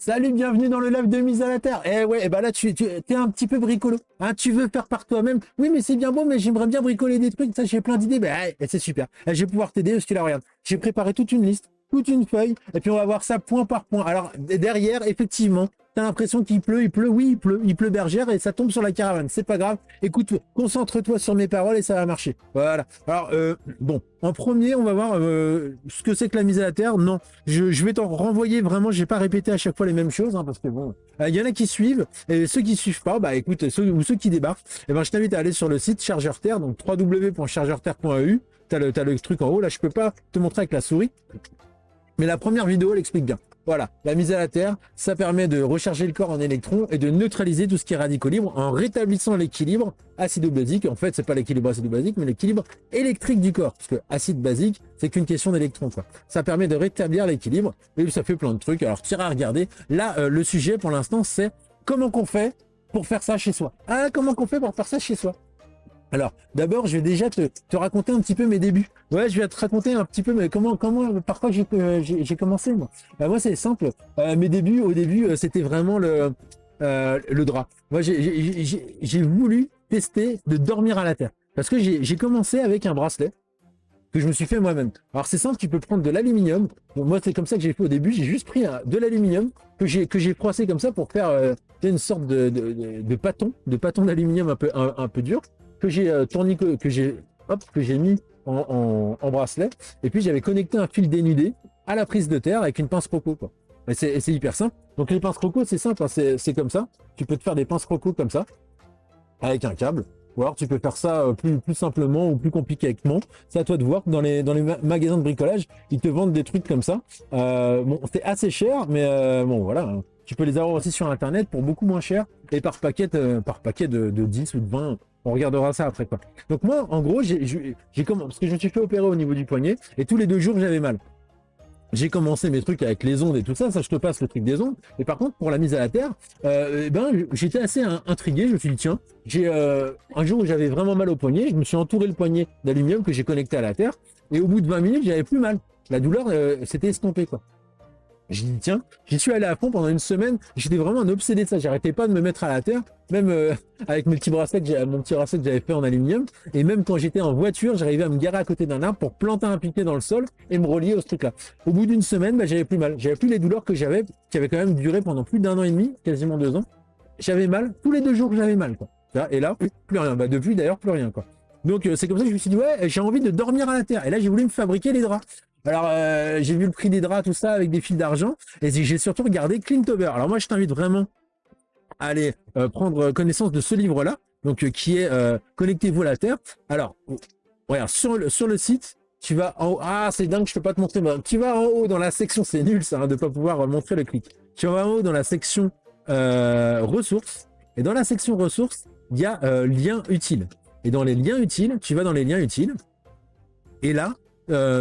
Salut, bienvenue dans le live de mise à la terre. Eh ouais, et bah là, tu es un petit peu bricolo. Hein, tu veux faire par toi-même. Oui, mais c'est bien beau, mais j'aimerais bien bricoler des trucs. Ça, j'ai plein d'idées. C'est super. Je vais pouvoir t'aider parce que là, regarde, j'ai préparé toute une liste, toute une feuille, et puis on va voir ça point par point. Alors, derrière, effectivement, t'as l'impression qu'il pleut, oui, il pleut bergère et ça tombe sur la caravane. C'est pas grave. Écoute, concentre-toi sur mes paroles et ça va marcher. Voilà. Alors, bon, en premier, on va voir ce que c'est que la mise à la terre. Non, je vais t'en renvoyer vraiment. Je vais pas répéter à chaque fois les mêmes choses, hein, parce que bon, il y en a qui suivent et ceux qui suivent pas, bah écoute, ceux qui débarquent, eh ben je t'invite à aller sur le site Chargeur Terre, donc www.chargeurterre.eu. T'as le truc en haut. Là, je peux pas te montrer avec la souris. Mais la première vidéo, elle explique bien. Voilà, la mise à la terre, ça permet de recharger le corps en électrons et de neutraliser tout ce qui est radicaux libres en rétablissant l'équilibre acido-basique. En fait, c'est pas l'équilibre acido-basique, mais l'équilibre électrique du corps. Parce que acide-basique, c'est qu'une question d'électrons, quoi. Ça permet de rétablir l'équilibre et ça fait plein de trucs. Alors, tire à regarder. Là, le sujet, pour l'instant, c'est comment qu'on fait pour faire ça chez soi. Ah, comment qu'on fait pour faire ça chez soi? Alors, d'abord, je vais déjà te raconter un petit peu mes débuts. Ouais, je vais te raconter un petit peu mais par quoi j'ai commencé, moi. Moi, c'est simple. Mes débuts, au début, c'était vraiment le drap. Moi, j'ai voulu tester de dormir à la terre. Parce que j'ai commencé avec un bracelet que je me suis fait moi-même. Alors, c'est simple, tu peux prendre de l'aluminium. Bon, moi, c'est comme ça que j'ai fait au début. J'ai juste pris de l'aluminium que j'ai froissé comme ça pour faire une sorte de pâton d'aluminium un peu dur que j'ai que j'ai mis en bracelet, et puis j'avais connecté un fil dénudé à la prise de terre avec une pince croco, quoi. Et c'est hyper simple. Donc les pinces croco, c'est simple, hein, c'est comme ça. Tu peux te faire des pinces croco comme ça avec un câble, ou alors tu peux faire ça plus simplement ou plus compliquément. C'est à toi de voir. Dans les magasins de bricolage, ils te vendent des trucs comme ça. Bon, c'est assez cher, mais bon voilà, hein. Tu peux les avoir aussi sur internet pour beaucoup moins cher et par paquet de 10 ou de 20. On regardera ça après, quoi. Donc moi, en gros, j'ai commencé parce que je me suis fait opérer au niveau du poignet et tous les 2 jours j'avais mal. J'ai commencé mes trucs avec les ondes et tout ça, je te passe le truc des ondes. Et par contre, pour la mise à la terre, j'étais assez intrigué. Je me suis dit, tiens, un jour où j'avais vraiment mal au poignet, je me suis entouré le poignet d'aluminium que j'ai connecté à la terre. Et au bout de 20 minutes, j'avais plus mal. La douleur s'était estompée, quoi. J'ai dit, tiens, j'y suis allé à fond pendant une semaine. J'étais vraiment un obsédé de ça. J'arrêtais pas de me mettre à la terre, même avec mon petit bracelet que j'avais fait en aluminium. Et même quand j'étais en voiture, j'arrivais à me garer à côté d'un arbre pour planter un piquet dans le sol et me relier au ce truc-là. Au bout d'une semaine, j'avais plus mal. J'avais plus les douleurs que j'avais, qui avaient quand même duré pendant plus d'1 an et demi, quasiment 2 ans. J'avais mal. Tous les 2 jours, j'avais mal, quoi. Et là, plus rien. Depuis, d'ailleurs, plus rien, quoi. Donc, c'est comme ça que je me suis dit, ouais, j'ai envie de dormir à la terre. Et là, j'ai voulu me fabriquer les draps. Alors, j'ai vu le prix des draps, tout ça, avec des fils d'argent. Et j'ai surtout regardé Cleantober. Alors, moi, je t'invite vraiment à aller prendre connaissance de ce livre-là, donc qui est Connectez-vous à la Terre. Alors, regarde, sur le site, tu vas en haut. Ah, c'est dingue, je peux pas te montrer. Tu vas en haut dans la section, c'est nul ça, hein, de pas pouvoir montrer le clic. Tu vas en haut dans la section ressources. Et dans la section ressources, il y a liens utiles. Et dans les liens utiles, tu vas dans les liens utiles. Et là,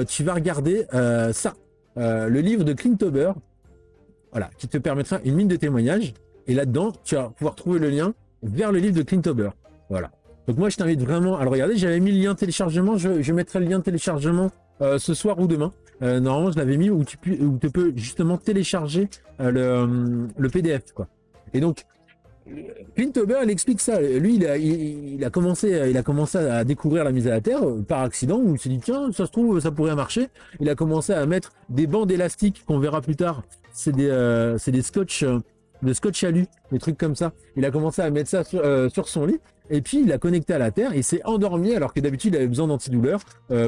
tu vas regarder ça, le livre de Cleantober, voilà, qui te permettra une mine de témoignages. Et là-dedans, tu vas pouvoir trouver le lien vers le livre de Cleantober. Voilà. Donc moi, je t'invite vraiment à le regarder. J'avais mis le lien téléchargement. Je mettrai le lien téléchargement ce soir ou demain. Normalement, je l'avais mis où tu peux justement télécharger le PDF, quoi. Et donc, Cleantober, il explique ça. Lui, il a commencé à découvrir la mise à la terre par accident, où il s'est dit, tiens, ça se trouve, ça pourrait marcher. Il a commencé à mettre des bandes élastiques qu'on verra plus tard. C'est des scotch, de scotch alu, des trucs comme ça. Il a commencé à mettre ça sur son lit. Et puis, il l'a connecté à la terre et s'est endormi, alors que d'habitude, il avait besoin d'antidouleurs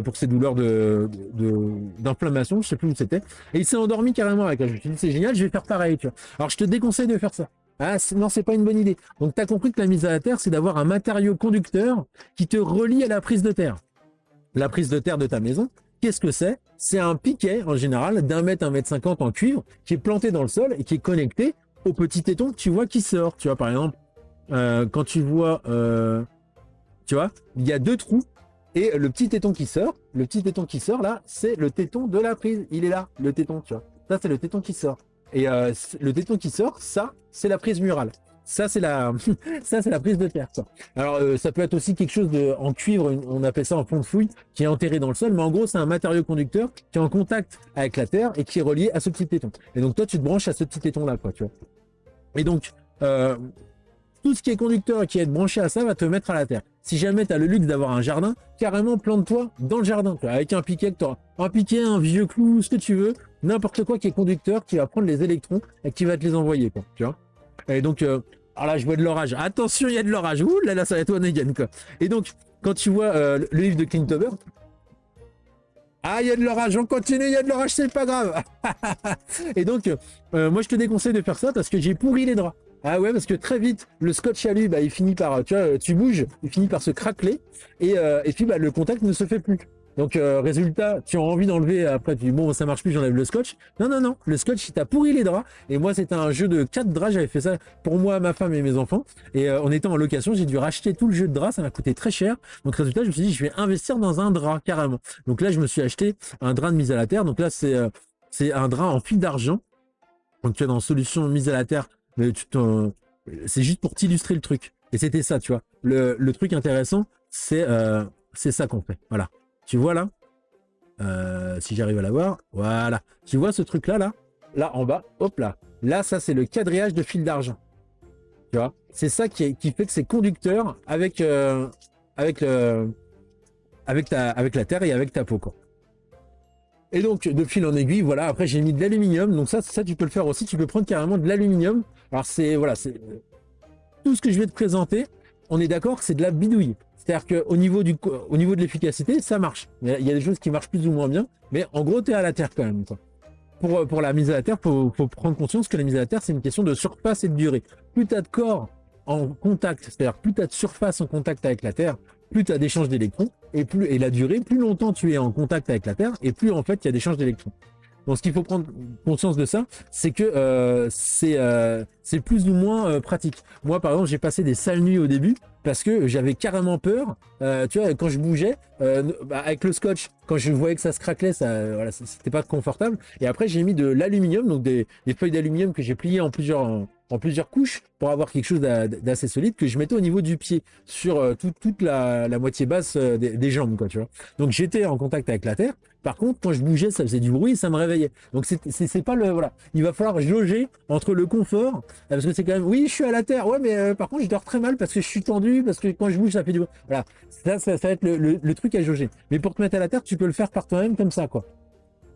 pour ses douleurs d'inflammation, je sais plus où c'était. Et il s'est endormi carrément avec. Je me suis dit, c'est génial, je vais faire pareil, tu vois. Alors, je te déconseille de faire ça. Ah, non, c'est pas une bonne idée. Donc, tu as compris que la mise à la terre, c'est d'avoir un matériau conducteur qui te relie à la prise de terre. La prise de terre de ta maison, qu'est-ce que c'est? C'est un piquet, en général, d'1 mètre, 1,50 m en cuivre, qui est planté dans le sol et qui est connecté au petit téton que tu vois qui sort. Tu vois, par exemple, quand tu vois, tu vois, il y a 2 trous et le petit téton qui sort, là, c'est le téton de la prise. Il est là, le téton, tu vois. Ça, c'est le téton qui sort. Et le téton qui sort, ça, c'est la prise murale. Ça, c'est la, ça, c'est la prise de terre, quoi. Alors, ça peut être aussi quelque chose en cuivre, on appelle ça en fond de fouille, qui est enterré dans le sol, mais en gros, c'est un matériau conducteur qui est en contact avec la terre et qui est relié à ce petit téton. Et donc, toi, tu te branches à ce petit téton-là, quoi, tu vois. Et donc, tout ce qui est conducteur et qui est branché à ça va te mettre à la terre. Si jamais tu as le luxe d'avoir un jardin, carrément plante-toi dans le jardin, quoi, avec un piquet, un piquet, un vieux clou, ce que tu veux, n'importe quoi qui est conducteur, qui va prendre les électrons et qui va te les envoyer, quoi, tu vois. Et donc, alors là, je vois de l'orage. Attention, il y a de l'orage. Ouh là là, ça va être one again, quoi. Et donc, quand tu vois le livre de Clint Howard, ah, il y a de l'orage, on continue, il y a de l'orage, c'est pas grave. Et donc, moi, je te déconseille de faire ça parce que j'ai pourri les draps. Ah ouais, parce que très vite, le scotch à lui, bah, il finit par, tu vois, tu bouges, il finit par se craqueler et puis bah, le contact ne se fait plus. Donc, résultat, tu as envie d'enlever, après tu dis, bon, ça marche plus, j'enlève le scotch. Non, non, non, le scotch, il t'a pourri les draps. Et moi, c'était un jeu de 4 draps, j'avais fait ça pour moi, ma femme et mes enfants. Et on était en location, j'ai dû racheter tout le jeu de draps, ça m'a coûté très cher. Donc, résultat, je me suis dit, je vais investir dans un drap, carrément. Donc là, je me suis acheté un drap de mise à la terre. Donc là, c'est un drap en fil d'argent. Donc, tu es dans solution mise à la terre, mais c'est juste pour t'illustrer le truc. Et c'était ça, tu vois. Le truc intéressant, c'est ça qu'on fait. Voilà. Tu vois là, si j'arrive à la voir, voilà. Tu vois ce truc là, là en bas, hop là. Là, ça c'est le quadrillage de fil d'argent. Tu vois, c'est ça qui fait que c'est conducteur avec la terre et avec ta peau, quoi. Et donc de fil en aiguille, voilà. Après j'ai mis de l'aluminium, donc ça tu peux le faire aussi. Tu peux prendre carrément de l'aluminium. Alors c'est tout ce que je vais te présenter. On est d'accord que c'est de la bidouille. C'est-à-dire qu'au niveau de l'efficacité, ça marche. Il y a des choses qui marchent plus ou moins bien, mais en gros, tu es à la terre quand même, quoi. Pour la mise à la terre, faut prendre conscience que la mise à la terre, c'est une question de surface et de durée. Plus tu as de corps en contact, c'est-à-dire plus tu as de surface en contact avec la terre, plus tu as d'échanges d'électrons, et la durée, plus longtemps tu es en contact avec la terre, et plus en fait il y a d'échanges d'électrons. Donc, ce qu'il faut prendre conscience de ça, c'est que c'est plus ou moins pratique. Moi, par exemple, j'ai passé des sales nuits au début parce que j'avais carrément peur. Tu vois, quand je bougeais, avec le scotch, quand je voyais que ça se craquelait, voilà, c'était pas confortable. Et après, j'ai mis de l'aluminium, donc des feuilles d'aluminium que j'ai pliées en plusieurs couches pour avoir quelque chose d'assez solide que je mettais au niveau du pied sur toute la moitié basse des jambes, quoi, tu vois. Donc, j'étais en contact avec la terre. Par contre, quand je bougeais, ça faisait du bruit et ça me réveillait. Donc, c'est pas le, voilà. Il va falloir jauger entre le confort, parce que c'est quand même, oui, je suis à la terre, ouais, mais par contre, je dors très mal parce que je suis tendu, parce que quand je bouge, ça fait du bruit. Voilà. Ça va être le truc à jauger. Mais pour te mettre à la terre, tu peux le faire par toi-même comme ça, quoi.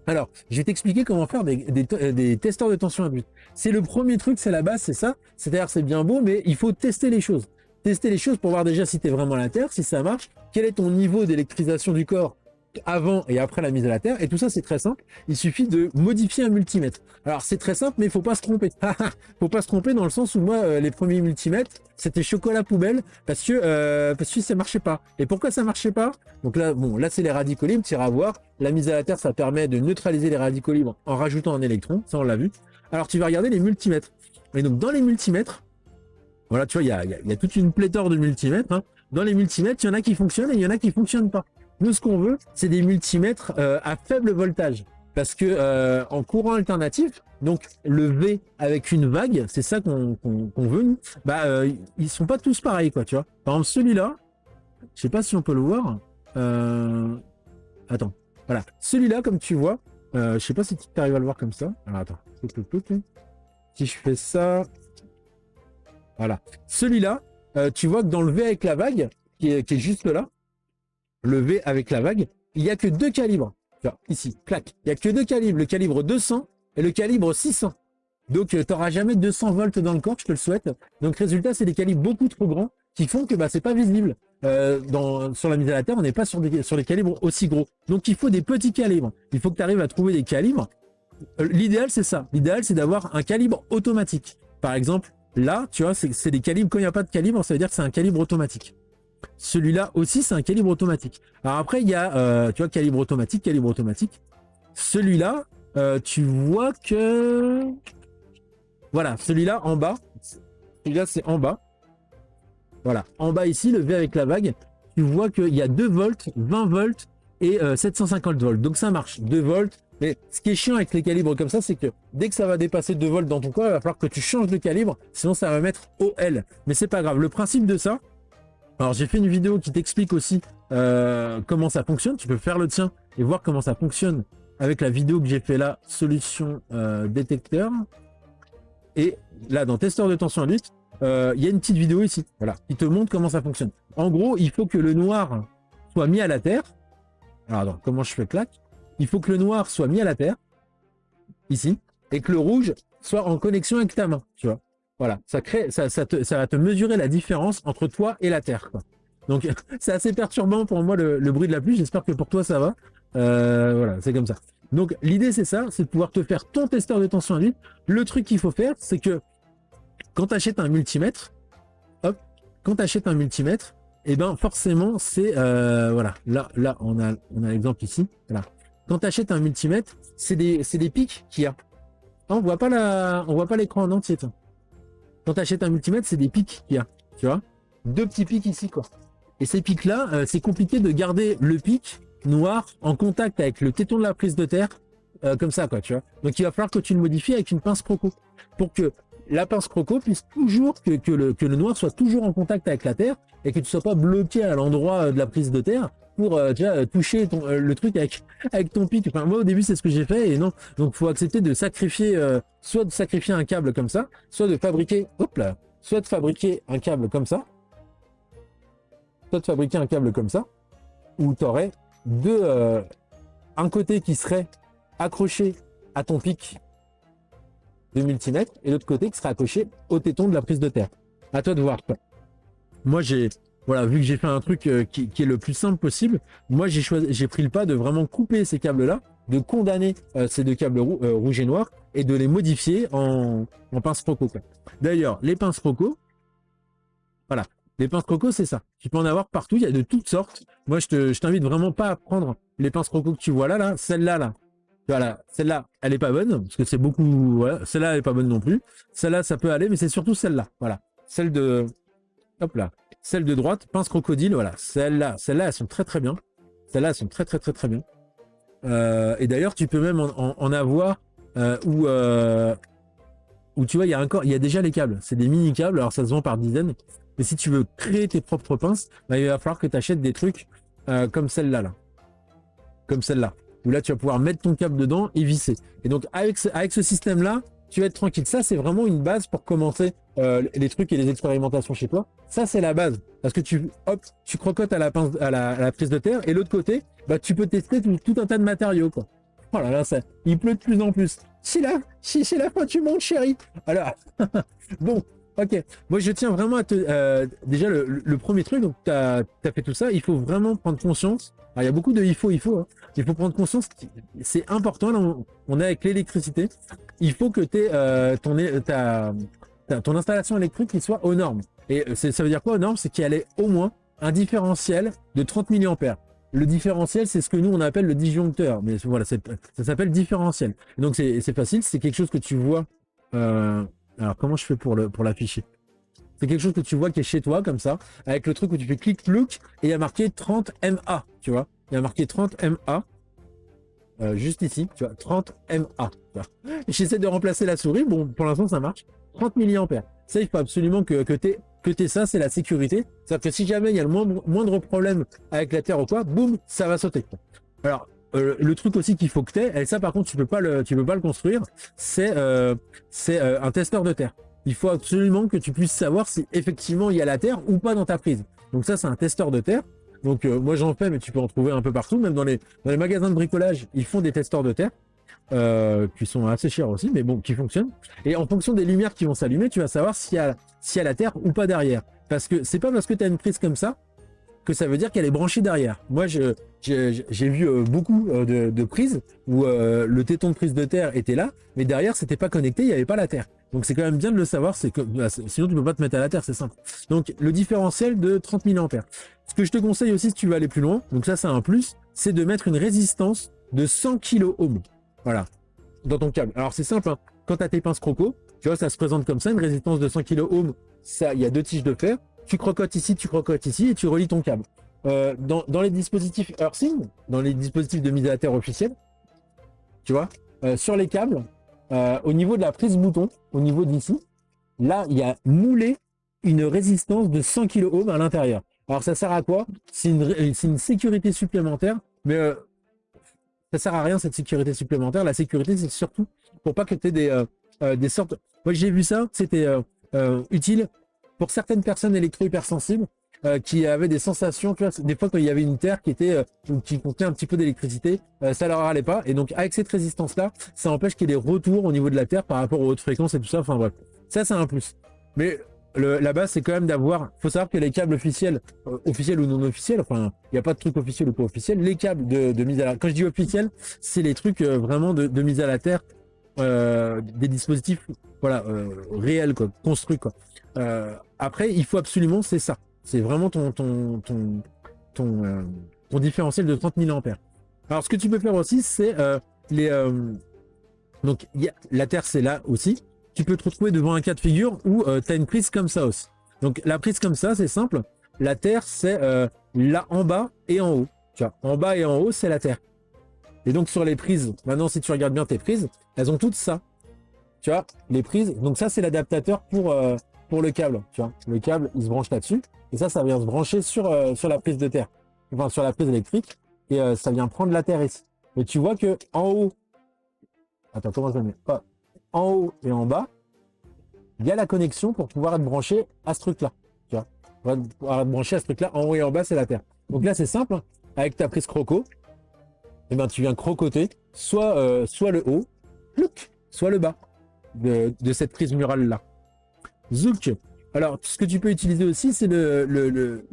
Alors, je vais t'expliquer comment faire des testeurs de tension induite. C'est le premier truc, c'est la base, c'est ça. C'est-à-dire, c'est bien beau, mais il faut tester les choses. Tester les choses pour voir déjà si tu es vraiment à la terre, si ça marche, quel est ton niveau d'électrisation du corps avant et après la mise à la terre. Et tout ça, c'est très simple. Il suffit de modifier un multimètre. Alors, c'est très simple, mais il faut pas se tromper. Faut pas se tromper dans le sens où moi, les premiers multimètres, c'était chocolat poubelle parce que ça marchait pas. Et pourquoi ça marchait pas? Donc là, bon, là, c'est les radicaux libres. Tu iras voir. La mise à la terre, ça permet de neutraliser les radicaux libres en rajoutant un électron. Ça, on l'a vu. Alors, tu vas regarder les multimètres. Et donc, dans les multimètres, voilà, tu vois, il y a toute une pléthore de multimètres, hein. Dans les multimètres, il y en a qui fonctionnent et il y en a qui fonctionnent pas. Nous, ce qu'on veut, c'est des multimètres à faible voltage. Parce que en courant alternatif, donc le V avec une vague, c'est ça qu'on veut, nous, ils sont pas tous pareils, quoi, tu vois. Par exemple, celui-là, je sais pas si on peut le voir. Attends, voilà. Celui-là, comme tu vois, je sais pas si tu arrives à le voir comme ça. Alors, attends. Si je fais ça, voilà. Celui-là, tu vois que dans le V avec la vague, qui est juste là, le V avec la vague, il n'y a que 2 calibres. Là, ici, clac. Il n'y a que 2 calibres, le calibre 200 et le calibre 600. Donc, tu n'auras jamais 200 volts dans le corps, je te le souhaite. Donc, résultat, c'est des calibres beaucoup trop grands qui font que c'est pas visible. Sur la mise à la terre, on n'est pas sur des calibres aussi gros. Donc, il faut des petits calibres. Il faut que tu arrives à trouver des calibres. L'idéal, c'est ça. L'idéal, c'est d'avoir un calibre automatique. Par exemple, là, tu vois, c'est des calibres. Quand il n'y a pas de calibre, ça veut dire que c'est un calibre automatique. Celui-là aussi, c'est un calibre automatique. Alors après, il y a, tu vois, calibre automatique. Celui-là, tu vois que... Voilà, celui-là en bas. Celui-là, c'est en bas. Voilà, en bas ici, le V avec la vague. Tu vois qu'il y a 2 volts, 20 volts et 750 volts. Donc ça marche. 2 volts, Mais ce qui est chiant avec les calibres comme ça, c'est que dès que ça va dépasser 2 volts dans ton corps, il va falloir que tu changes de calibre, sinon ça va mettre OL. Mais c'est pas grave. Le principe de ça, alors j'ai fait une vidéo qui t'explique aussi comment ça fonctionne. Tu peux faire le tien et voir comment ça fonctionne avec la vidéo que j'ai fait là, solution détecteur. Et là, dans testeur de tension induite, il y a une petite vidéo ici, voilà, qui te montre comment ça fonctionne. En gros, il faut que le noir soit mis à la terre. Alors, attends, comment je fais clac? Il faut que le noir soit mis à la terre, ici, et que le rouge soit en connexion avec ta main, tu vois. Voilà, ça va te mesurer la différence entre toi et la terre, quoi. Donc, c'est assez perturbant pour moi le bruit de la pluie. J'espère que pour toi, ça va. Voilà, c'est comme ça. Donc, l'idée, c'est ça, c'est de pouvoir te faire ton testeur de tension induite. Le truc qu'il faut faire, c'est que quand tu achètes un multimètre, hop, quand tu achètes un multimètre, et ben forcément, c'est voilà, là, on a l'exemple ici. Voilà. Quand tu achètes un multimètre, c'est des pics qu'il y a. On voit pas l'écran en entier. Toi. Quand tu achètes un multimètre, c'est des pics qu'il y a. Tu vois, 2 petits pics ici, quoi. Et ces pics-là, c'est compliqué de garder le pic noir en contact avec le téton de la prise de terre, comme ça, quoi, tu vois. Donc, il va falloir que tu le modifies avec une pince croco pour que la pince croco puisse toujours, que le noir soit toujours en contact avec la terre et que tu sois pas bloqué à l'endroit de la prise de terre pour toucher le truc avec ton pic. Enfin, moi, au début, c'est ce que j'ai fait et non. Donc, faut accepter de sacrifier, soit de sacrifier un câble comme ça, soit de fabriquer, hop là, soit de fabriquer un câble comme ça, où tu aurais un côté qui serait accroché à ton pic de multimètre et l'autre côté qui serait accroché au téton de la prise de terre. À toi de voir. Moi, voilà, vu que j'ai fait un truc qui est le plus simple possible, moi j'ai pris le pas de vraiment couper ces câbles-là, de condamner ces 2 câbles rouge et noir et de les modifier en pince croco. D'ailleurs, les pinces croco, voilà. Les pinces croco, c'est ça. Tu peux en avoir partout, il y a de toutes sortes. Moi, je t'invite vraiment pas à prendre les pinces croco que tu vois là, celle-là. Voilà, celle-là, elle est pas bonne, parce que c'est beaucoup... Voilà, celle-là, elle est pas bonne non plus. Celle-là, ça peut aller, mais c'est surtout celle-là. Voilà, celle de... Hop là. Celle de droite, pince crocodile, voilà. Celle-là, elles sont très très bien. Celles-là, elles sont très très très très bien. Et d'ailleurs, tu peux même en avoir où tu vois, il y a déjà les câbles. C'est des mini-câbles, alors ça se vend par dizaines. Mais si tu veux créer tes propres pinces, bah, il va falloir que tu achètes des trucs comme celle-là. Là. Comme celle-là. Où là, tu vas pouvoir mettre ton câble dedans et visser. Et donc, avec ce système-là, tu vas être tranquille. Ça, c'est vraiment une base pour commencer les trucs et les expérimentations chez toi. Ça, c'est la base. Parce que tu crocotes à la pince, à la prise de terre. Et l'autre côté, bah, tu peux tester tout un tas de matériaux, quoi. Oh là là, il pleut de plus en plus. C'est la fin du monde, chérie. Alors, bon, ok. Moi, je tiens vraiment à te... déjà, le premier truc, donc tu as fait tout ça, il faut vraiment prendre conscience. Alors, il y a beaucoup de il faut. Hein. Il faut prendre conscience, c'est important, là, on est avec l'électricité. Il faut que ton installation électrique qui soit aux normes. Et ça veut dire quoi aux normes? C'est qu'il y ait au moins un différentiel de 30 mA. Le différentiel, c'est ce que nous, on appelle le disjoncteur. Mais voilà, ça s'appelle différentiel. Et donc, c'est facile, c'est quelque chose que tu vois... alors, comment je fais pour l'afficher? C'est quelque chose que tu vois qui est chez toi, comme ça, avec le truc où tu fais clic-plouc, et il y a marqué 30 MA, tu vois. Il y a marqué 30 MA, juste ici, tu vois, 30 MA. J'essaie de remplacer la souris, bon, pour l'instant, ça marche. 30 mA. Ça, il faut absolument que t'aies ça, c'est la sécurité. C'est-à-dire que si jamais il y a le moindre problème avec la terre ou quoi, boum, ça va sauter. Alors, le truc aussi qu'il faut que tu aies, et ça par contre tu peux pas le construire, c'est un testeur de terre. Il faut absolument que tu puisses savoir si effectivement il y a la terre ou pas dans ta prise. Donc ça, c'est un testeur de terre. Donc moi j'en fais, mais tu peux en trouver un peu partout, même dans les magasins de bricolage, ils font des testeurs de terre. Qui sont assez chers aussi, mais bon, qui fonctionnent. Et en fonction des lumières qui vont s'allumer, tu vas savoir s'il y a la terre ou pas derrière. Parce que c'est pas parce que tu as une prise comme ça que ça veut dire qu'elle est branchée derrière. Moi, j'ai vu beaucoup de prises où le téton de prise de terre était là, mais derrière, c'était pas connecté, il n'y avait pas la terre. Donc c'est quand même bien de le savoir, sinon tu peux pas te mettre à la terre, c'est simple. Donc le différentiel de 30 mA. Ce que je te conseille aussi si tu veux aller plus loin, donc ça c'est un plus, c'est de mettre une résistance de 100 kΩ. Voilà, dans ton câble. Alors c'est simple, hein. Quand tu as tes pinces croco, tu vois, ça se présente comme ça, une résistance de 100 kΩ, ça, il y a 2 tiges de fer, tu crocotes ici et tu relis ton câble. Dans les dispositifs Earthing, dans les dispositifs de mise à la terre officiels, tu vois, sur les câbles, au niveau de la prise bouton, au niveau d'ici, là, il y a moulé une résistance de 100 kΩ à l'intérieur. Alors, ça sert à quoi? C'est une sécurité supplémentaire, mais ça sert à rien, cette sécurité supplémentaire. La sécurité, c'est surtout pour pas que tu aies des sortes... Moi, j'ai vu ça, c'était utile pour certaines personnes électro-hypersensibles qui avaient des sensations, tu vois, des fois quand il y avait une terre qui était qui contenait un petit peu d'électricité, ça leur allait pas. Et donc, avec cette résistance-là, ça empêche qu'il y ait des retours au niveau de la terre par rapport aux hautes fréquences et tout ça. Enfin, bref, ça, c'est un plus. Mais la base, c'est quand même d'avoir... faut savoir que les câbles officiels, officiels ou non officiels, enfin, il n'y a pas de truc officiel ou pas officiel, les câbles de mise à la... Quand je dis officiel, c'est les trucs vraiment de mise à la terre, des dispositifs voilà, réels, quoi, construits. Quoi. Après, il faut absolument, c'est ça. C'est vraiment ton différentiel de 30 000 ampères. Alors, ce que tu peux faire aussi, c'est donc, la terre, c'est là aussi. Tu peux te retrouver devant un cas de figure où tu as une prise comme ça aussi. Donc la prise comme ça, c'est simple. La terre, c'est là en bas et en haut. Tu vois, en bas et en haut, c'est la terre. Et donc sur les prises, maintenant si tu regardes bien tes prises, elles ont toutes ça. Tu vois, les prises. Donc ça, c'est l'adaptateur pour le câble. Tu vois, le câble, il se branche là-dessus. Et ça vient se brancher sur la prise de terre. Enfin, sur la prise électrique. Et ça vient prendre la terre ici. Et tu vois que en haut, attends, comment je le mets? En haut et en bas, il y a la connexion pour pouvoir être branché à ce truc-là. Tu vois, pour pouvoir être branché à ce truc-là, en haut et en bas, c'est la terre. Donc là, c'est simple. Hein. Avec ta prise croco, eh ben, tu viens crocoter soit le haut, soit le bas de cette prise murale-là. Zouk. Alors, ce que tu peux utiliser aussi, c'est le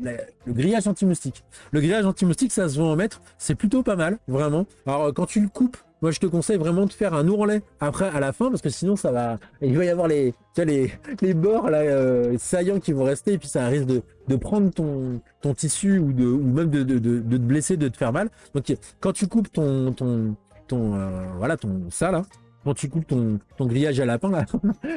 grillage anti-moustique. Le grillage anti-moustique, ça se vend en mètre. C'est plutôt pas mal, vraiment. Alors, quand tu le coupes, moi, je te conseille vraiment de faire un ourlet après, à la fin, parce que sinon, ça va... Il va y avoir les bords là, saillants qui vont rester, et puis ça risque de prendre ton tissu ou même de te blesser, de te faire mal. Donc, quand tu coupes ça, là, quand tu coupes ton grillage à lapin, là,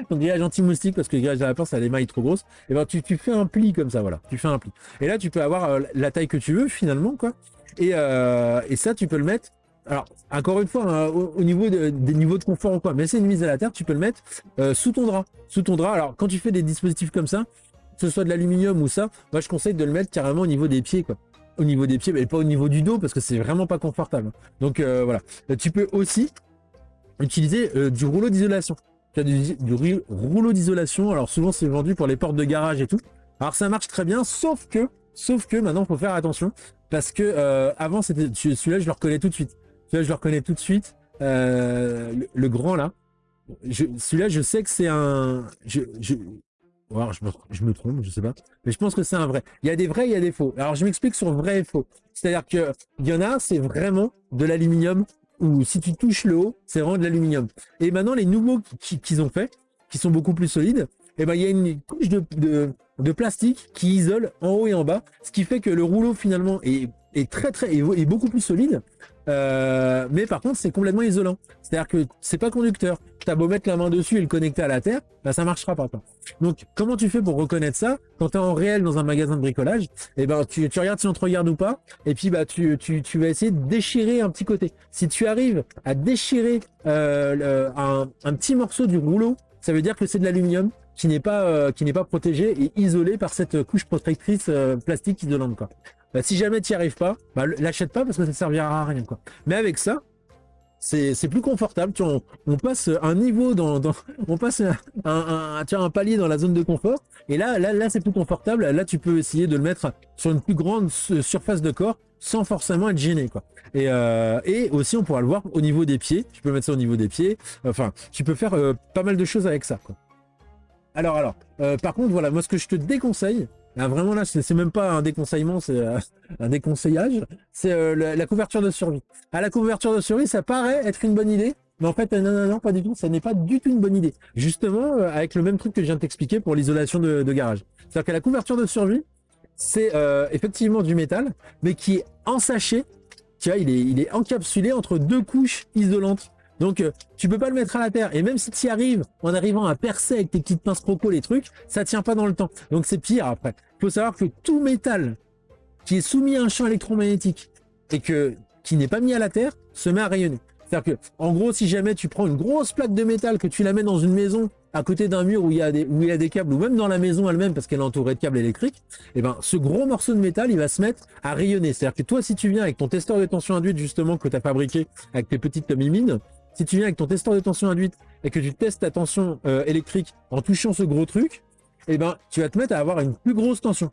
ton grillage anti-moustique, parce que le grillage à lapin, ça a des mailles trop grosses, et ben tu fais un pli comme ça, voilà. Tu fais un pli. Et là, tu peux avoir la taille que tu veux, finalement, quoi. Et ça, tu peux le mettre. Alors, encore une fois, hein, au niveau des niveaux de confort ou quoi, mais c'est une mise à la terre, tu peux le mettre sous ton drap. Sous ton drap. Alors, quand tu fais des dispositifs comme ça, que ce soit de l'aluminium ou ça, moi, je conseille de le mettre carrément au niveau des pieds, quoi. Au niveau des pieds, mais pas au niveau du dos, parce que c'est vraiment pas confortable. Donc, voilà. Tu peux aussi utiliser du rouleau d'isolation. Tu as du rouleau d'isolation. Alors souvent c'est vendu pour les portes de garage et tout. Alors ça marche très bien, sauf que maintenant il faut faire attention parce que avant c'était celui-là je le reconnais tout de suite. Celui-là je le reconnais tout de suite. Le grand là, celui-là je sais que c'est un. Alors, je me trompe, je sais pas, mais je pense que c'est un vrai. Il y a des vrais, il y a des faux. Alors je m'explique sur vrai et faux. C'est-à-dire que il y en a, c'est vraiment de l'aluminium. Ou si tu touches le haut, c'est vraiment de l'aluminium. Et maintenant, les nouveaux qu'ils ont fait, qui sont beaucoup plus solides, eh ben, il y a une couche de plastique qui isole en haut et en bas, ce qui fait que le rouleau finalement est est beaucoup plus solide, mais par contre c'est complètement isolant. C'est-à-dire que c'est pas conducteur. T'as beau mettre la main dessus et le connecter à la terre, bah ça marchera pas. Donc comment tu fais pour reconnaître ça quand tu es en réel dans un magasin de bricolage? Eh ben tu regardes si on te regarde ou pas, et puis bah tu vas essayer de déchirer un petit côté. Si tu arrives à déchirer un petit morceau du rouleau, ça veut dire que c'est de l'aluminium qui n'est pas protégé et isolé par cette couche protectrice plastique isolante, quoi. Bah, si jamais tu n'y arrives pas, bah, l'achète pas parce que ça servira à rien, quoi. Mais avec ça, c'est plus confortable. Tu vois, on passe un niveau on passe un palier dans la zone de confort. Et là c'est plus confortable. Là, tu peux essayer de le mettre sur une plus grande surface de corps sans forcément être gêné, quoi. Et aussi, on pourra le voir au niveau des pieds. Tu peux mettre ça au niveau des pieds. Enfin, tu peux faire pas mal de choses avec ça, quoi. Alors, par contre, voilà, moi, ce que je te déconseille, là, vraiment là, c'est même pas un déconseillement, c'est un déconseillage, c'est la couverture de survie. À la couverture de survie, ça paraît être une bonne idée, mais en fait, non, pas du tout, ça n'est pas du tout une bonne idée. Justement, avec le même truc que je viens de t'expliquer pour l'isolation de garage. C'est-à-dire que la couverture de survie, c'est effectivement du métal, mais qui est en sachet, tu vois, il est encapsulé entre deux couches isolantes. Donc, tu peux pas le mettre à la terre. Et même si tu y arrives, en arrivant à percer avec tes petites pinces croco les trucs, ça tient pas dans le temps. Donc, c'est pire après. Il faut savoir que tout métal qui est soumis à un champ électromagnétique et qui n'est pas mis à la terre se met à rayonner. C'est-à-dire que, en gros, si jamais tu prends une grosse plaque de métal, que tu la mets dans une maison à côté d'un mur où il y a des câbles, ou même dans la maison elle-même parce qu'elle est entourée de câbles électriques, et ben, ce gros morceau de métal, il va se mettre à rayonner. C'est-à-dire que toi, si tu viens avec ton testeur de tension induite, justement, que tu as fabriqué avec tes petites mimines, si tu viens avec ton testeur de tension induite et que tu testes ta tension électrique en touchant ce gros truc, et ben, tu vas te mettre à avoir une plus grosse tension.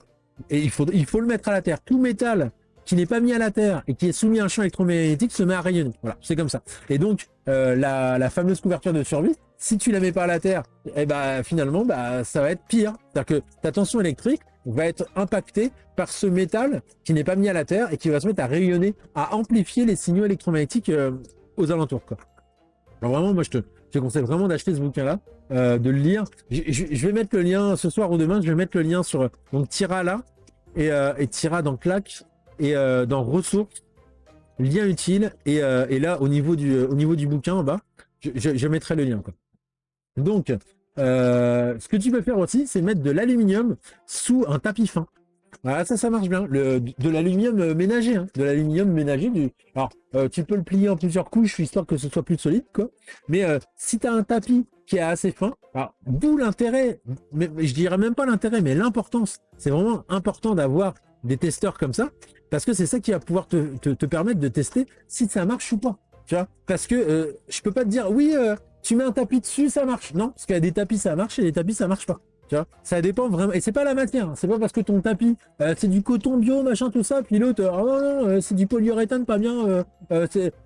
Et il faut le mettre à la terre. Tout métal qui n'est pas mis à la terre et qui est soumis à un champ électromagnétique se met à rayonner. Voilà, c'est comme ça. Et donc, la fameuse couverture de survie, si tu la mets pas à la terre, et ben finalement, ça va être pire. C'est-à-dire que ta tension électrique va être impactée par ce métal qui n'est pas mis à la terre et qui va se mettre à rayonner, à amplifier les signaux électromagnétiques aux alentours, quoi. Alors vraiment, moi, je te conseille vraiment d'acheter ce bouquin-là, de le lire. Je vais mettre le lien ce soir ou demain. Je vais mettre le lien sur donc Tira là et Tira dans Claque et dans ressources, lien utile et là au niveau du bouquin en bas, je mettrai le lien, quoi. Donc, ce que tu peux faire aussi, c'est mettre de l'aluminium sous un tapis fin. Voilà, ça marche bien. De l'aluminium ménager, hein, de l'aluminium ménager. Alors, tu peux le plier en plusieurs couches, histoire que ce soit plus solide, quoi. Mais si tu as un tapis qui est assez fin, alors, d'où l'intérêt, mais je dirais même pas l'intérêt, mais l'importance. C'est vraiment important d'avoir des testeurs comme ça, parce que c'est ça qui va pouvoir te permettre de tester si ça marche ou pas. Tu vois, parce que je peux pas te dire, oui, tu mets un tapis dessus, ça marche. Non, parce qu'il y a des tapis, ça marche, et des tapis, ça marche pas. Tu vois, ça dépend vraiment. Et c'est pas la matière. Hein. C'est pas parce que ton tapis, c'est du coton bio, machin, tout ça, puis l'autre, non, c'est du polyuréthane, pas bien.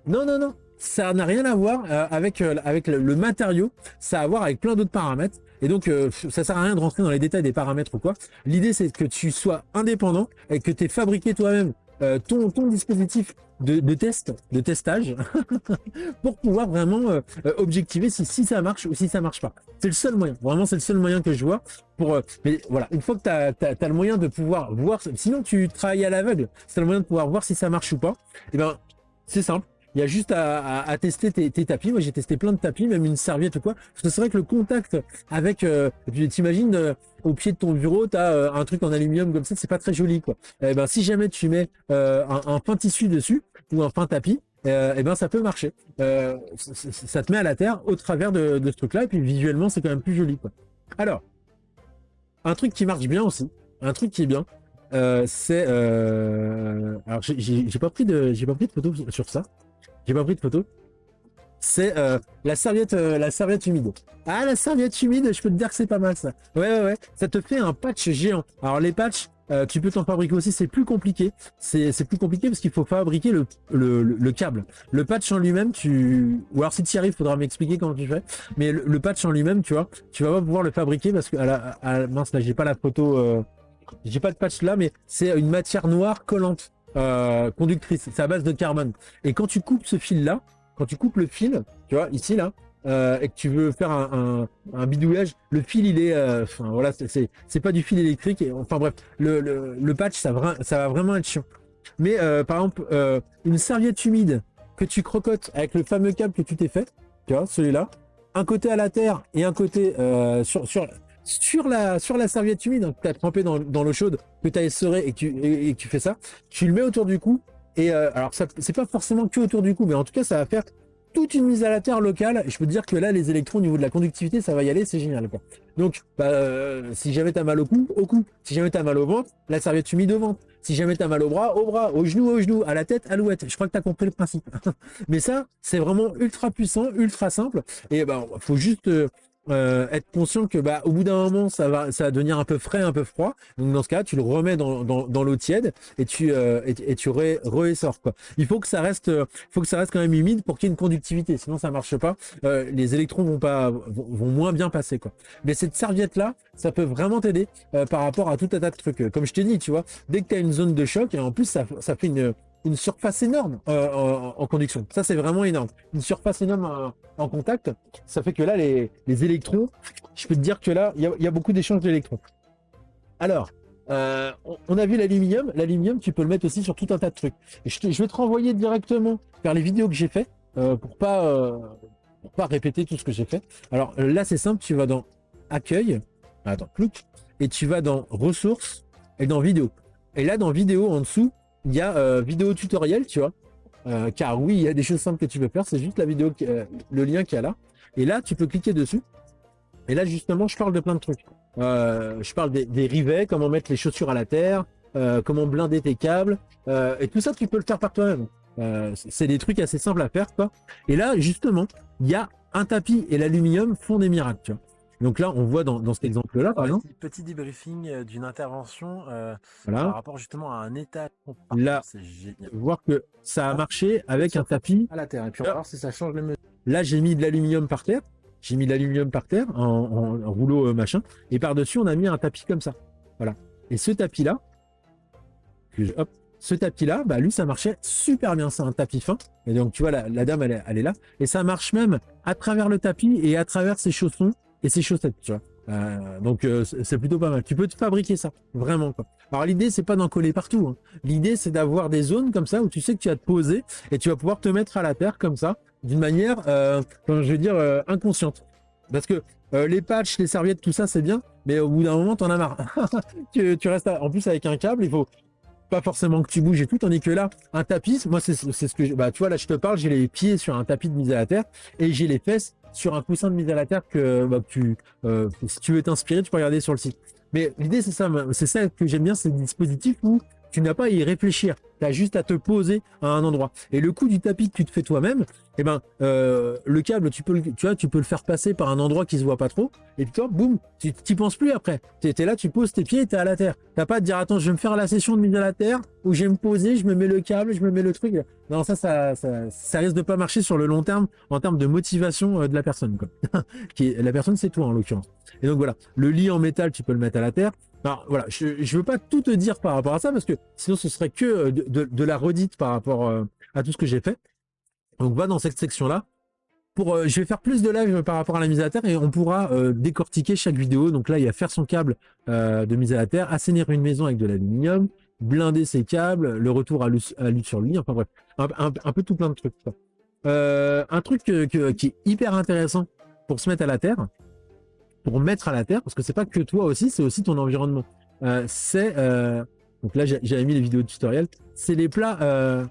Non. Ça n'a rien à voir avec le matériau. Ça a à voir avec plein d'autres paramètres. Et donc, ça sert à rien de rentrer dans les détails des paramètres ou quoi. L'idée, c'est que tu sois indépendant et que tu aies fabriqué toi-même ton dispositif de testage pour pouvoir vraiment objectiver si ça marche ou si ça marche pas. C'est le seul moyen, vraiment c'est le seul moyen que je vois pour mais voilà, une fois que tu as le moyen de pouvoir voir, sinon tu travailles à l'aveugle, c'est le moyen de pouvoir voir si ça marche ou pas, et ben c'est simple. Il y a juste à tester tes tapis. Moi, j'ai testé plein de tapis, même une serviette ou quoi. Parce que c'est vrai que le contact avec... t'imagines, au pied de ton bureau, tu as un truc en aluminium comme ça, c'est pas très joli, quoi. Et ben, si jamais tu mets un fin tissu dessus ou un fin tapis, et ben, ça peut marcher. Ça te met à la terre au travers de ce truc-là. Et puis, visuellement, c'est quand même plus joli, quoi. Alors, un truc qui marche bien aussi, un truc qui est bien, c'est... alors, j'ai pas pris de photo sur ça. J'ai pas pris de photo. C'est la serviette humide. Ah, la serviette humide, je peux te dire que c'est pas mal ça. Ouais. Ça te fait un patch géant. Alors les patchs, tu peux t'en fabriquer aussi. C'est plus compliqué. C'est plus compliqué parce qu'il faut fabriquer le câble. Le patch en lui-même, ou alors si tu y arrives, faudra m'expliquer comment tu fais. Mais le patch en lui-même, tu vois, tu vas pas pouvoir le fabriquer parce que mince là, j'ai pas la photo. J'ai pas de patch là, mais c'est une matière noire collante. Conductrice, c'est à base de carbone. Et quand tu coupes ce fil là, quand tu coupes le fil, tu vois, ici là, et que tu veux faire un bidouillage, le fil il est, enfin voilà, c'est pas du fil électrique. Enfin bref, le patch ça va vraiment être chiant. Mais par exemple, une serviette humide que tu crocottes avec le fameux câble que tu t'es fait, tu vois, celui-là, un côté à la terre et un côté sur la serviette humide hein, que tu as trempé dans l'eau chaude, que tu as essoré et que tu fais ça, tu le mets autour du cou. Et alors, ça c'est pas forcément que autour du cou, mais en tout cas, ça va faire toute une mise à la terre locale. Et je peux te dire que là, les électrons au niveau de la conductivité, ça va y aller, c'est génial, quoi. Donc, si jamais tu as mal au cou. Si jamais tu as mal au ventre, la serviette humide au ventre. Si jamais tu as mal au bras, au genou, à la tête, alouette. Je crois que tu as compris le principe. Mais ça, c'est vraiment ultra puissant, ultra simple. Et ben, faut juste être conscient que au bout d'un moment ça va devenir un peu frais, un peu froid. Donc dans ce cas, tu le remets dans l'eau tiède et tu réessors quoi. Il faut que ça reste quand même humide pour qu'il y ait une conductivité. Sinon ça marche pas. Les électrons vont moins bien passer quoi. Mais cette serviette là, ça peut vraiment t'aider par rapport à tout un tas de trucs. Comme je t'ai dit, tu vois, dès que tu as une zone de choc et en plus ça fait une surface énorme en conduction. Ça, c'est vraiment énorme. Une surface énorme en contact, ça fait que là, les électrons, je peux te dire que là, il y a beaucoup d'échanges d'électrons. Alors, on a vu l'aluminium. L'aluminium, tu peux le mettre aussi sur tout un tas de trucs. Et je vais te renvoyer directement vers les vidéos que j'ai fait pour pas répéter tout ce que j'ai fait. Alors là, c'est simple. Tu vas dans Accueil. Attends, clique. Et tu vas dans Ressources et dans Vidéo. Et là, dans Vidéo, en dessous, il y a vidéo tutoriel, tu vois. car oui, il y a des choses simples que tu peux faire. C'est juste la vidéo, le lien qu'il y a là. Et là, tu peux cliquer dessus. Et là, justement, je parle de plein de trucs. Je parle des rivets, comment mettre les chaussures à la terre, comment blinder tes câbles. Et tout ça, tu peux le faire par toi-même. C'est des trucs assez simples à faire, quoi. Et là, justement, il y a un tapis et l'aluminium font des miracles, tu vois. Donc là, on voit dans cet exemple-là, par exemple. Petit debriefing d'une intervention Voilà. par rapport justement à un état. Là, C'est génial. voir que ça a marché avec un tapis À la terre. Et puis on va voir si ça change les mesures. Là, j'ai mis de l'aluminium par terre. J'ai mis de l'aluminium par terre en rouleau machin. Et par-dessus, on a mis un tapis comme ça. Voilà. Et ce tapis-là, hop, ce tapis-là, bah, lui, ça marchait super bien. C'est un tapis fin. Et donc, tu vois, la dame, elle est là. Et ça marche même à travers le tapis et à travers ses chaussons et ses chaussettes, tu vois. Donc, c'est plutôt pas mal. Tu peux te fabriquer ça, vraiment, quoi. Alors, l'idée, c'est pas d'en coller partout, hein. L'idée, c'est d'avoir des zones comme ça où tu sais que tu vas te poser et tu vas pouvoir te mettre à la terre comme ça, d'une manière, comment je veux dire, inconsciente. Parce que les patchs, les serviettes, tout ça, c'est bien, mais au bout d'un moment, t'en as marre. Tu restes en plus avec un câble, il faut pas forcément que tu bouges et tout, tandis que là, un tapis, moi, c'est ce que bah, tu vois, là, je te parle, j'ai les pieds sur un tapis de mise à la terre et j'ai les fesses sur un coussin de mise à la terre que bah, si tu veux t'inspirer, tu peux regarder sur le site. Mais l'idée, c'est ça que j'aime bien, c'est le dispositif où tu n'as pas à y réfléchir. Tu as juste à te poser à un endroit. Et le coup du tapis que tu te fais toi-même, eh ben, le câble, tu peux le faire passer par un endroit qui se voit pas trop. Et puis toi, boum, tu t'y penses plus après. Tu es là, tu poses tes pieds et tu es à la terre. T'as pas à te dire, attends, je vais me faire la session de mise à la terre où je vais me poser, je me mets le câble, je me mets le truc. Non, ça risque de pas marcher sur le long terme en termes de motivation de la personne, quoi. La personne, c'est toi en l'occurrence. Et donc voilà, le lit en métal, tu peux le mettre à la terre. Alors voilà, je veux pas tout te dire par rapport à ça parce que sinon ce serait que de la redite par rapport à tout ce que j'ai fait. Donc va dans cette section-là. Je vais faire plus de live par rapport à la mise à la terre et on pourra décortiquer chaque vidéo. Donc là, il y a faire son câble de mise à la terre, assainir une maison avec de l'aluminium, blinder ses câbles, le retour à lutte sur le lit, enfin bref, un peu tout plein de trucs, quoi. Un truc qui est hyper intéressant pour se mettre à la terre, pour mettre à la terre, parce que c'est pas que toi aussi, c'est aussi ton environnement. Donc là, j'avais mis les vidéos de tutoriel, c'est les plats.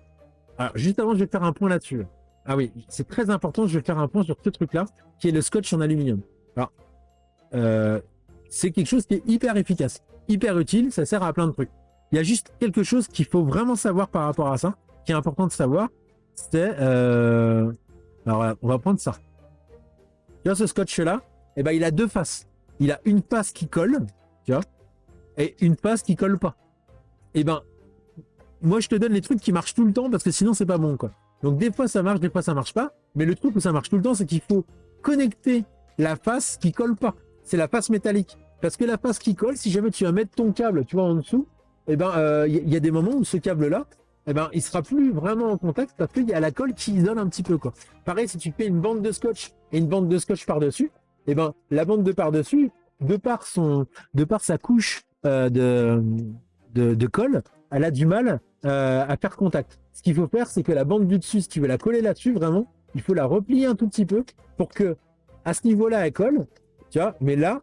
Alors, juste avant, je vais faire un point là-dessus. Ah oui, c'est très important, je vais faire un point sur ce truc-là, qui est le scotch en aluminium. Alors, c'est quelque chose qui est hyper efficace, hyper utile, ça sert à plein de trucs. Il y a juste quelque chose qu'il faut vraiment savoir par rapport à ça, qui est important de savoir, c'est... Alors, on va prendre ça. Tu vois, ce scotch-là, eh ben, il a deux faces. Il a une face qui colle, tu vois, et une face qui colle pas. Eh ben, moi, je te donne les trucs qui marchent tout le temps, parce que sinon, c'est pas bon, quoi. Donc des fois ça marche, des fois ça marche pas. Mais le truc où ça marche tout le temps, c'est qu'il faut connecter la face qui colle pas. C'est la face métallique. Parce que la face qui colle, si jamais tu vas mettre ton câble, tu vois, en dessous, eh ben, y a des moments où ce câble-là, eh ben, il sera plus vraiment en contact parce qu'il y a la colle qui isole un petit peu, quoi. Pareil, si tu fais une bande de scotch et une bande de scotch par-dessus, eh ben, la bande de par-dessus, de par sa couche de colle, elle a du mal à faire contact. Ce qu'il faut faire, c'est que la bande du dessus, si tu veux la coller là-dessus, vraiment, il faut la replier un tout petit peu pour que, à ce niveau-là, elle colle, tu vois, mais là,